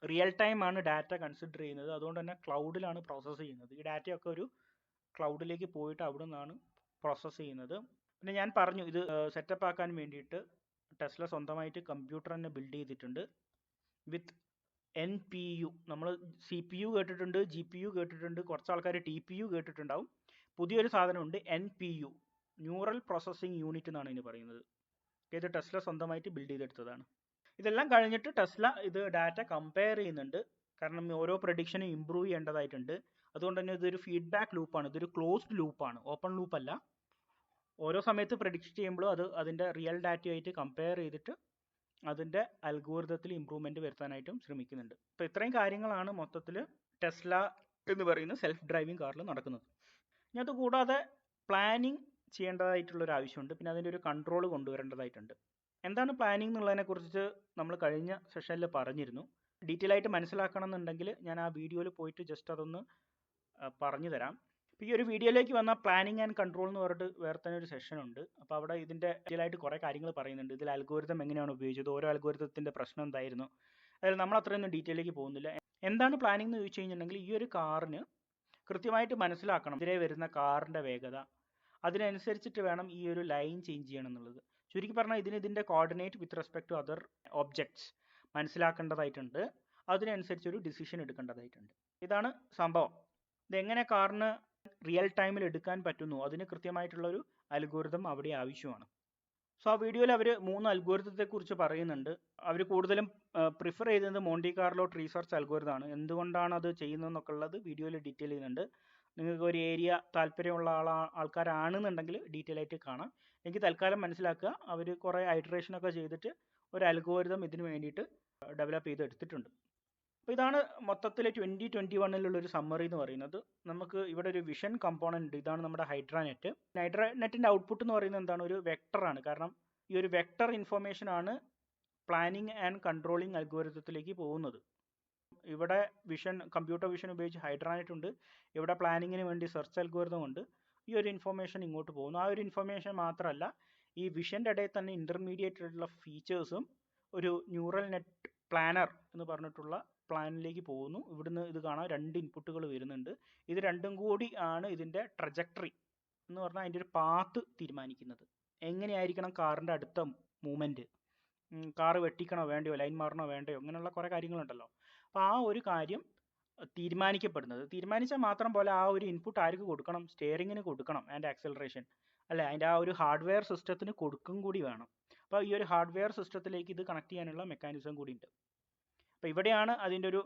റിയൽ ടൈം ആണ് ഡാറ്റ കൺസിഡർ ചെയ്യുന്നത്, അതുകൊണ്ട് തന്നെ ക്ലൗഡിലാണ് പ്രോസസ്സ് ചെയ്യുന്നത്. ഈ ഡാറ്റയൊക്കെ ഒരു ക്ലൗഡിലേക്ക് പോയിട്ട് അവിടെ നിന്നാണ് പ്രോസസ്സ് ചെയ്യുന്നത്. പിന്നെ ഞാൻ പറഞ്ഞു, ഇത് സെറ്റപ്പ് ആക്കാൻ വേണ്ടിയിട്ട് ടെസ്ല സ്വന്തമായിട്ട് കമ്പ്യൂട്ടർ തന്നെ ബിൽഡ് ചെയ്തിട്ടുണ്ട് വിത്ത് NPU. നമ്മൾ CPU കേട്ടിട്ടുണ്ട്, GPU കേട്ടിട്ടുണ്ട്, കുറച്ച് ആൾക്കാർ TPU കേട്ടിട്ടുണ്ടാവും. പുതിയൊരു സാധനമുണ്ട് NPU, ന്യൂറൽ പ്രോസസ്സിംഗ് യൂണിറ്റ് എന്നാണ് ഇതിന് പറയുന്നത്. ഇത് ടെസ്ല സ്വന്തമായിട്ട് ബിൽഡ് ചെയ്തെടുത്തതാണ്. ഇതെല്ലാം കഴിഞ്ഞിട്ട് ടെസ്ല ഇത് ഡാറ്റ കമ്പയർ ചെയ്യുന്നുണ്ട്. കാരണം ഓരോ പ്രഡിക്ഷനും ഇമ്പ്രൂവ് ചെയ്യേണ്ടതായിട്ടുണ്ട്. അതുകൊണ്ട് തന്നെ ഇതൊരു ഫീഡ്ബാക്ക് ലൂപ്പാണ്, ഇതൊരു ക്ലോസ്ഡ് ലൂപ്പാണ്, ഓപ്പൺ ലൂപ്പ് അല്ല. ഓരോ സമയത്ത് പ്രഡിക്റ്റ് ചെയ്യുമ്പോഴും അത് അതിൻ്റെ റിയൽ ഡാറ്റയായിട്ട് കമ്പയർ ചെയ്തിട്ട് അതിൻ്റെ അൽഗോരിതത്തിൽ ഇമ്പ്രൂവ്മെൻറ്റ് വരുത്താനായിട്ടും ശ്രമിക്കുന്നുണ്ട്. അപ്പോൾ ഇത്രയും കാര്യങ്ങളാണ് മൊത്തത്തിൽ ടെസ്ല എന്ന് പറയുന്ന സെൽഫ് ഡ്രൈവിംഗ് കാറിൽ നടക്കുന്നത്. ഇനി അതുകൂടാതെ പ്ലാനിങ് ചെയ്യേണ്ടതായിട്ടുള്ളൊരു ആവശ്യമുണ്ട്. പിന്നെ അതിൻ്റെ ഒരു കൺട്രോൾ കൊണ്ടുവരേണ്ടതായിട്ടുണ്ട്. എന്താണ് പ്ലാനിങ് എന്നുള്ളതിനെക്കുറിച്ച് നമ്മൾ കഴിഞ്ഞ സെഷനിൽ പറഞ്ഞിരുന്നു. ഡീറ്റെയിൽ ആയിട്ട് മനസ്സിലാക്കണം എന്നുണ്ടെങ്കിൽ ഞാൻ ആ വീഡിയോയിൽ പോയിട്ട് ജസ്റ്റ് അതൊന്ന് പറഞ്ഞു തരാം. അപ്പോൾ ഈ ഒരു വീഡിയോയിലേക്ക് വന്ന പ്ലാനിങ് ആൻഡ് കൺട്രോൾ എന്ന് പറഞ്ഞിട്ട് വേറെ തന്നെ ഒരു സെഷൻ ഉണ്ട്. അപ്പോൾ അവിടെ ഇതിൻ്റെ ഡീറ്റെയിൽ ആയിട്ട് കുറേ കാര്യങ്ങൾ പറയുന്നുണ്ട്. ഇതിൽ അൽഗോരിതം എങ്ങനെയാണ് ഉപയോഗിച്ചത്, ഓരോ അൽഗോരിതത്തിൻ്റെ പ്രശ്നം എന്തായിരുന്നു, അതായത് നമ്മൾ അത്രയൊന്നും ഡീറ്റെയിലേക്ക് പോകുന്നില്ല. എന്താണ് പ്ലാനിങ് എന്ന് ചോദിച്ചു കഴിഞ്ഞിട്ടുണ്ടെങ്കിൽ ഈ ഒരു കാറിന് കൃത്യമായിട്ട് മനസ്സിലാക്കണം എതിരെ വരുന്ന കാറിൻ്റെ വേഗത, അതിനനുസരിച്ചിട്ട് വേണം ഈ ഒരു ലൈൻ ചേഞ്ച് ചെയ്യണം എന്നുള്ളത്. ചുരുക്കി പറഞ്ഞാൽ ഇതിൻ്റെ coordinate with respect to other objects മനസ്സിലാക്കേണ്ടതായിട്ടുണ്ട്. അതിനനുസരിച്ച് ഒരു ഡിസിഷൻ എടുക്കേണ്ടതായിട്ടുണ്ട്. ഇതാണ് സംഭവം. ഇതെങ്ങനെ കാറിന് റിയൽ ടൈമിൽ എടുക്കാൻ പറ്റുന്നു, അതിന് കൃത്യമായിട്ടുള്ളൊരു അൽഗോരിതം അവിടെ ആവശ്യമാണ്. സോ ആ വീഡിയോയിൽ അവർ 3 അൽഗോരിതത്തെക്കുറിച്ച് പറയുന്നുണ്ട്. അവർ കൂടുതലും പ്രിഫർ ചെയ്യുന്നത് മോണ്ടി കാർലോ ട്രീ സെർച്ച് അൽഗോരിതമാണ്. എന്തുകൊണ്ടാണ് അത് ചെയ്യുന്നതെന്നൊക്കെ ഉള്ളത് വീഡിയോയിൽ ഡീറ്റെയിൽ ചെയ്യുന്നുണ്ട്. നിങ്ങൾക്ക് ഒരു ഏരിയ താല്പര്യമുള്ള ആൾക്കാരാണെന്നുണ്ടെങ്കിൽ ഡീറ്റെയിൽ ആയിട്ട് കാണാം. എനിക്ക് തൽക്കാലം മനസ്സിലാക്കുക, അവർ കുറേ ഐറ്ററേഷനൊക്കെ ചെയ്തിട്ട് ഒരു അൽഗോരിതം ഇതിന് വേണ്ടിയിട്ട് ഡെവലപ്പ് ചെയ്തെടുത്തിട്ടുണ്ട്. അപ്പോൾ ഇതാണ് മൊത്തത്തിൽ 2021 സമ്മറി എന്ന് പറയുന്നത്. നമുക്ക് ഇവിടെ ഒരു വിഷൻ കമ്പോണൻ്റ് ഉണ്ട്. ഇതാണ് നമ്മുടെ ഹൈഡ്രാനെറ്റ്. ഹൈഡ്രാനെറ്റിൻ്റെ ഔട്ട്പുട്ട് എന്ന് പറയുന്നത് എന്താണ്, ഒരു വെക്ടറാണ്. കാരണം ഈ ഒരു വെക്ടർ ഇൻഫർമേഷൻ ആണ് പ്ലാനിങ് ആൻഡ് കൺട്രോളിങ് അൽഗോരിതത്തിലേക്ക് പോകുന്നത്. ഇവിടെ കമ്പ്യൂട്ടർ വിഷൻ ഉപയോഗിച്ച് ഹൈഡ്രാനെറ്റ് ഉണ്ട്, ഇവിടെ പ്ലാനിങ്ങിന് വേണ്ടി സെർച്ച് അൽഗോരിതം ഉണ്ട്. ഈ ഒരു ഇൻഫർമേഷൻ ഇങ്ങോട്ട് പോകുന്നു. ആ ഒരു ഇൻഫർമേഷൻ മാത്രമല്ല, ഈ വിഷൻ്റെ ഇടയിൽ തന്നെ ഇൻ്റർമീഡിയറ്റ് ആയിട്ടുള്ള ഫീച്ചേഴ്സും ഒരു ന്യൂറൽ നെറ്റ് പ്ലാനർ എന്ന് പറഞ്ഞിട്ടുള്ള പ്ലാനിലേക്ക് പോകുന്നു. ഇവിടുന്ന് ഇത് കാണാം, 2 ഇൻപുട്ടുകൾ വരുന്നുണ്ട്. ഇത് രണ്ടും കൂടി ആണ് ഇതിൻ്റെ ട്രജക്ടറി എന്ന് പറഞ്ഞാൽ അതിൻ്റെ ഒരു പാത്ത് തീരുമാനിക്കുന്നത്. എങ്ങനെയായിരിക്കണം കാറിൻ്റെ അടുത്ത മൂവ്മെൻറ്റ്, കാറ് വെട്ടിക്കണോ വേണ്ടയോ, ലൈൻ മാറണോ വേണ്ടയോ, അങ്ങനെയുള്ള കുറേ കാര്യങ്ങളുണ്ടല്ലോ. അപ്പോൾ ആ ഒരു കാര്യം തീരുമാനിച്ചാൽ മാത്രം പോലെ ആ ഒരു ഇൻപുട്ട് ആർക്ക് കൊടുക്കണം, സ്റ്റിയറിങ്ങിന് കൊടുക്കണം, ആൻഡ് ആക്സലറേഷൻ അല്ലേ, അതിൻ്റെ ആ ഒരു ഹാർഡ്വെയർ സിസ്റ്റത്തിന് കൊടുക്കും കൂടി വേണം. അപ്പോൾ ഈ ഒരു ഹാർഡ്വെയർ സിസ്റ്റത്തിലേക്ക് ഇത് കണക്ട് ചെയ്യാനുള്ള മെക്കാനിസം കൂടി ഉണ്ട്. അപ്പോൾ ഇവിടെയാണ് അതിൻ്റെ ഒരു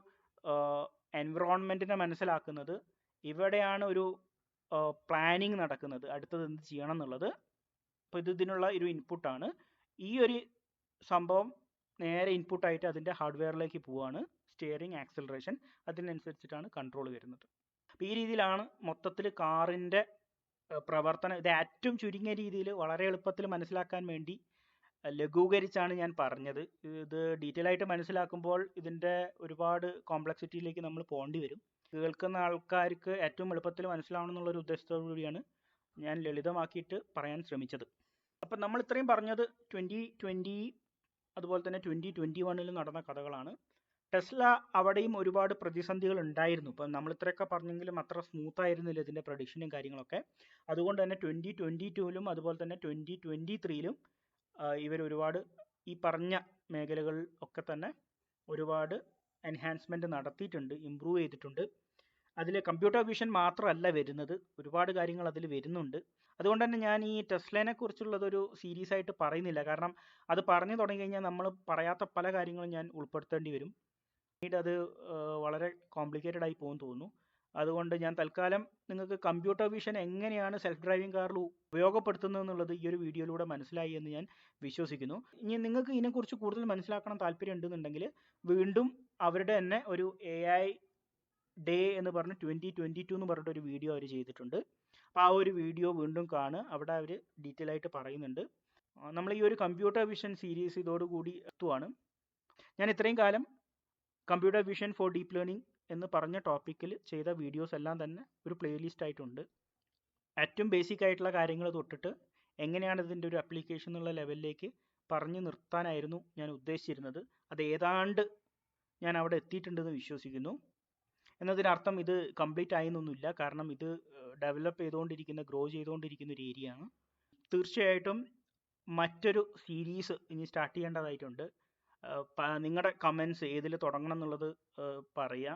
എൻവിറോൺമെൻറ്റിനെ മനസ്സിലാക്കുന്നത്. ഇവിടെയാണ് ഒരു പ്ലാനിങ് നടക്കുന്നത്, അടുത്തത് എന്ത് ചെയ്യണം എന്നുള്ളത്. അപ്പോൾ ഇതിനുള്ള ഒരു ഇൻപുട്ടാണ്. ഈ ഒരു സംഭവം നേരെ ഇൻപുട്ടായിട്ട് അതിൻ്റെ ഹാർഡ്വെയറിലേക്ക് പോവുകയാണ്. സ്റ്റിയറിംഗ്, ആക്സലറേഷൻ, അതിനനുസരിച്ചിട്ടാണ് കൺട്രോൾ വരുന്നത്. അപ്പോൾ ഈ രീതിയിലാണ് മൊത്തത്തിൽ കാറിൻ്റെ പ്രവർത്തനം. ഇത് ഏറ്റവും ചുരുങ്ങിയ രീതിയിൽ വളരെ എളുപ്പത്തിൽ മനസ്സിലാക്കാൻ വേണ്ടി ലഘൂകരിച്ചാണ് ഞാൻ പറഞ്ഞത്. ഇത് ഡീറ്റെയിൽ ആയിട്ട് മനസ്സിലാക്കുമ്പോൾ ഇതിൻ്റെ ഒരുപാട് കോംപ്ലക്സിറ്റിയിലേക്ക് നമ്മൾ പോകേണ്ടി വരും. കേൾക്കുന്ന ആൾക്കാർക്ക് ഏറ്റവും എളുപ്പത്തിൽ മനസ്സിലാവണം എന്നുള്ളൊരു ഉദ്ദേശത്തോടു കൂടിയാണ് ഞാൻ ലളിതമാക്കിയിട്ട് പറയാൻ ശ്രമിച്ചത്. അപ്പം നമ്മൾ ഇത്രയും പറഞ്ഞത് 2020 അതുപോലെ തന്നെ 2021 നടന്ന കഥകളാണ്. ടെസ്ല അവിടെയും ഒരുപാട് പ്രതിസന്ധികൾ ഉണ്ടായിരുന്നു. ഇപ്പം നമ്മൾ ഇത്രയൊക്കെ പറഞ്ഞെങ്കിലും അത്ര സ്മൂത്ത് ആയിരുന്നില്ല ഇതിൻ്റെ പ്രഡിക്ഷനും കാര്യങ്ങളൊക്കെ. അതുകൊണ്ട് തന്നെ 2022 അതുപോലെ തന്നെ 2023 ഇവർ ഒരുപാട് ഈ പറഞ്ഞ മേഖലകൾ ഒക്കെ തന്നെ ഒരുപാട് എൻഹാൻസ്മെൻറ്റ് നടത്തിയിട്ടുണ്ട്, ഇമ്പ്രൂവ് ചെയ്തിട്ടുണ്ട്. അതിൽ കമ്പ്യൂട്ടർ വിഷൻ മാത്രമല്ല വരുന്നത്, ഒരുപാട് കാര്യങ്ങൾ അതിൽ വരുന്നുണ്ട്. അതുകൊണ്ട് തന്നെ ഞാൻ ഈ ടെസ്ലനെ കുറിച്ചുള്ളതൊരു സീരീസ് ആയിട്ട് പറയുന്നില്ല. കാരണം അത് പറഞ്ഞു തുടങ്ങി കഴിഞ്ഞാൽ നമ്മൾ പറയാത്ത പല കാര്യങ്ങളും ഞാൻ ഉൾപ്പെടുത്തേണ്ടി വരും. പിന്നീട് അത് വളരെ കോംപ്ലിക്കേറ്റഡ് ആയി പോകുമെന്ന് തോന്നുന്നു. അതുകൊണ്ട് ഞാൻ തൽക്കാലം നിങ്ങൾക്ക് കമ്പ്യൂട്ടർ വിഷൻ എങ്ങനെയാണ് സെൽഫ് ഡ്രൈവിംഗ് കാറിൽ ഉപയോഗപ്പെടുത്തുന്നത് എന്നുള്ളത് ഈ ഒരു വീഡിയോയിലൂടെ മനസ്സിലായി എന്ന് ഞാൻ വിശ്വസിക്കുന്നു. ഇനി നിങ്ങൾക്ക് ഇതിനെക്കുറിച്ച് കൂടുതൽ മനസ്സിലാക്കണം താല്പര്യം ഉണ്ടെന്നുണ്ടെങ്കിൽ വീണ്ടും അവരുടെ തന്നെ ഒരു AI ഡേ എന്ന് പറഞ്ഞ് 2022 എന്ന് പറഞ്ഞിട്ട് ഒരു വീഡിയോ അവർ ചെയ്തിട്ടുണ്ട്. അപ്പോൾ ആ ഒരു വീഡിയോ വീണ്ടും കാണുക. അവിടെ അവർ ഡീറ്റെയിൽ ആയിട്ട് പറയുന്നുണ്ട്. നമ്മൾ ഈ ഒരു കമ്പ്യൂട്ടർ വിഷൻ സീരീസ് ഇതോടുകൂടി എത്തുവാണ്. ഞാൻ ഇത്രയും കാലം computer vision four deep learning എന്ന് പറഞ്ഞ ടോപ്പിക്കിൽ ചെയ്ത വീഡിയോസ് എല്ലാം തന്നെ ഒരു പ്ലേലിസ്റ്റ് ആയിട്ടുണ്ട്. ഏറ്റവും ബേസിക് ആയിട്ടുള്ള കാര്യങ്ങൾ തൊട്ടിട്ട് എങ്ങനെയാണ് ഇതിൻ്റെ ഒരു അപ്ലിക്കേഷൻ എന്നുള്ള ലെവലിലേക്ക് പറഞ്ഞു നിർത്താനായിരുന്നു ഞാൻ ഉദ്ദേശിച്ചിരുന്നത്. അത് ഏതാണ്ട് ഞാൻ അവിടെ എത്തിയിട്ടുണ്ടെന്ന് വിശ്വസിക്കുന്നു. എന്നതിനർത്ഥം ഇത് കംപ്ലീറ്റ് ആയെന്നൊന്നുമില്ല. കാരണം ഇത് ഡെവലപ്പ് ചെയ്തുകൊണ്ടിരിക്കുന്ന, ഗ്രോ ചെയ്തുകൊണ്ടിരിക്കുന്ന ഒരു ഏരിയ ആണ്. തീർച്ചയായിട്ടും മറ്റൊരു സീരീസ് ഇനി സ്റ്റാർട്ട് ചെയ്യേണ്ടതായിട്ടുണ്ട്. നിങ്ങളുടെ കമൻസ് ഏതിൽ തുടങ്ങണം എന്നുള്ളത് പറയുക.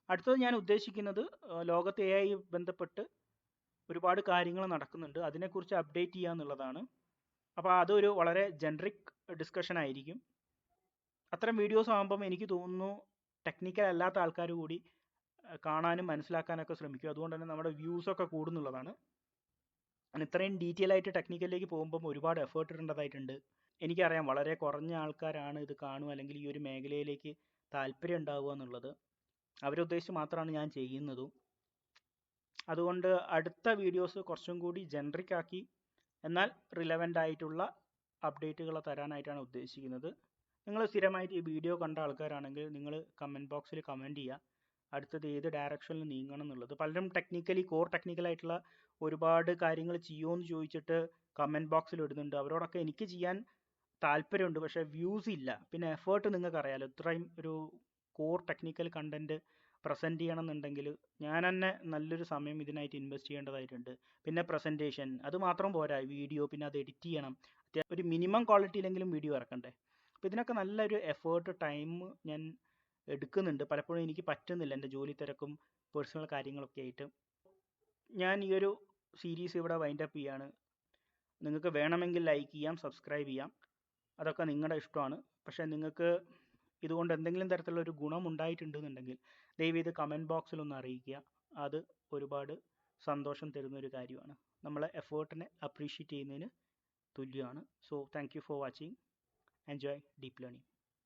അടുത്തത് ഞാൻ ഉദ്ദേശിക്കുന്നത് ലോകത്ത് AI ബന്ധപ്പെട്ട് ഒരുപാട് കാര്യങ്ങൾ നടക്കുന്നുണ്ട്, അതിനെക്കുറിച്ച് അപ്ഡേറ്റ് ചെയ്യുക എന്നുള്ളതാണ്. അപ്പോൾ അതൊരു വളരെ ജനറിക് ഡിസ്കഷൻ ആയിരിക്കും. അത്തരം വീഡിയോസ് ആകുമ്പം എനിക്ക് തോന്നുന്നു ടെക്നിക്കൽ അല്ലാത്ത ആൾക്കാർ കൂടി കാണാനും മനസ്സിലാക്കാനൊക്കെ ശ്രമിക്കും. അതുകൊണ്ട് തന്നെ നമ്മുടെ വ്യൂസൊക്കെ കൂടുന്നുള്ളതാണ്. ഇത്രയും ഡീറ്റെയിൽ ആയിട്ട് ടെക്നിക്കലിലേക്ക് പോകുമ്പം ഒരുപാട് എഫേർട്ട് ഇടേണ്ടതായിട്ടുണ്ട്. എനിക്കറിയാം വളരെ കുറഞ്ഞ ആൾക്കാരാണ് ഇത് കാണുക അല്ലെങ്കിൽ ഈ ഒരു മേഖലയിലേക്ക് താല്പര്യം ഉണ്ടാവുക എന്നുള്ളത്. അവരുദ്ദേശിച്ച് മാത്രമാണ് ഞാൻ ചെയ്യുന്നതും. അതുകൊണ്ട് അടുത്ത വീഡിയോസ് കുറച്ചും കൂടി ജനറിക് ആക്കി എന്നാൽ റിലവൻ്റ് ആയിട്ടുള്ള അപ്ഡേറ്റുകൾ തരാനായിട്ടാണ് ഉദ്ദേശിക്കുന്നത്. നിങ്ങൾ സ്ഥിരമായിട്ട് ഈ വീഡിയോ കണ്ട ആൾക്കാരാണെങ്കിൽ നിങ്ങൾ കമൻറ്റ് ബോക്സിൽ കമൻറ്റ് ചെയ്യുക അടുത്തത് ഏത് ഡയറക്ഷനിൽ നീങ്ങണം എന്നുള്ളത്. പലരും കോർ ടെക്നിക്കലായിട്ടുള്ള ഒരുപാട് കാര്യങ്ങൾ ചെയ്യുമോ എന്ന് ചോദിച്ചിട്ട് കമൻറ്റ് ബോക്സിൽ ഇടുന്നുണ്ട്. അവരോടൊക്കെ എനിക്ക് ചെയ്യാൻ താല്പര്യമുണ്ട്, പക്ഷേ വ്യൂസ് ഇല്ല. പിന്നെ എഫേർട്ട് നിങ്ങൾക്ക് അറിയാമല്ലോ, ഇത്രയും ഒരു കോർ ടെക്നിക്കൽ കണ്ടൻറ്റ് പ്രസൻറ്റ് ചെയ്യണം എന്നുണ്ടെങ്കിൽ ഞാൻ തന്നെ നല്ലൊരു സമയം ഇതിനായിട്ട് ഇൻവെസ്റ്റ് ചെയ്യേണ്ടതായിട്ടുണ്ട്. പിന്നെ പ്രസൻറ്റേഷൻ അത് മാത്രം പോരാ, വീഡിയോ പിന്നെ അത് എഡിറ്റ് ചെയ്യണം, ഒരു മിനിമം ക്വാളിറ്റിയിലെങ്കിലും വീഡിയോ ഇറക്കണ്ടേ. അപ്പോൾ ഇതിനൊക്കെ നല്ലൊരു എഫേർട്ട് ടൈം ഞാൻ എടുക്കുന്നുണ്ട്. പലപ്പോഴും എനിക്ക് പറ്റുന്നില്ല, എൻ്റെ ജോലി തിരക്കും പേഴ്സണൽ കാര്യങ്ങളൊക്കെ ആയിട്ട്. ഞാൻ ഈ ഒരു സീരീസ് ഇവിടെ വൈൻഡപ്പ് ചെയ്യാണ്. നിങ്ങൾക്ക് വേണമെങ്കിൽ ലൈക്ക് ചെയ്യാം, സബ്സ്ക്രൈബ് ചെയ്യാം, അതൊക്കെ നിങ്ങളുടെ ഇഷ്ടമാണ്. പക്ഷേ നിങ്ങൾക്ക് ഇതുകൊണ്ട് എന്തെങ്കിലും തരത്തിലുള്ള ഒരു ഗുണം ഉണ്ടായിട്ടുണ്ടെന്നുണ്ടെങ്കിൽ ദയവ് ഇത് കമൻറ്റ് ബോക്സിലൊന്ന് അറിയിക്കുക. അത് ഒരുപാട് സന്തോഷം തരുന്നൊരു കാര്യമാണ്, നമ്മളെ എഫേർട്ടിനെ അപ്രീഷിയേറ്റ് ചെയ്യുന്നതിന് തുല്യമാണ്. So thank you for watching. Enjoy deep learning.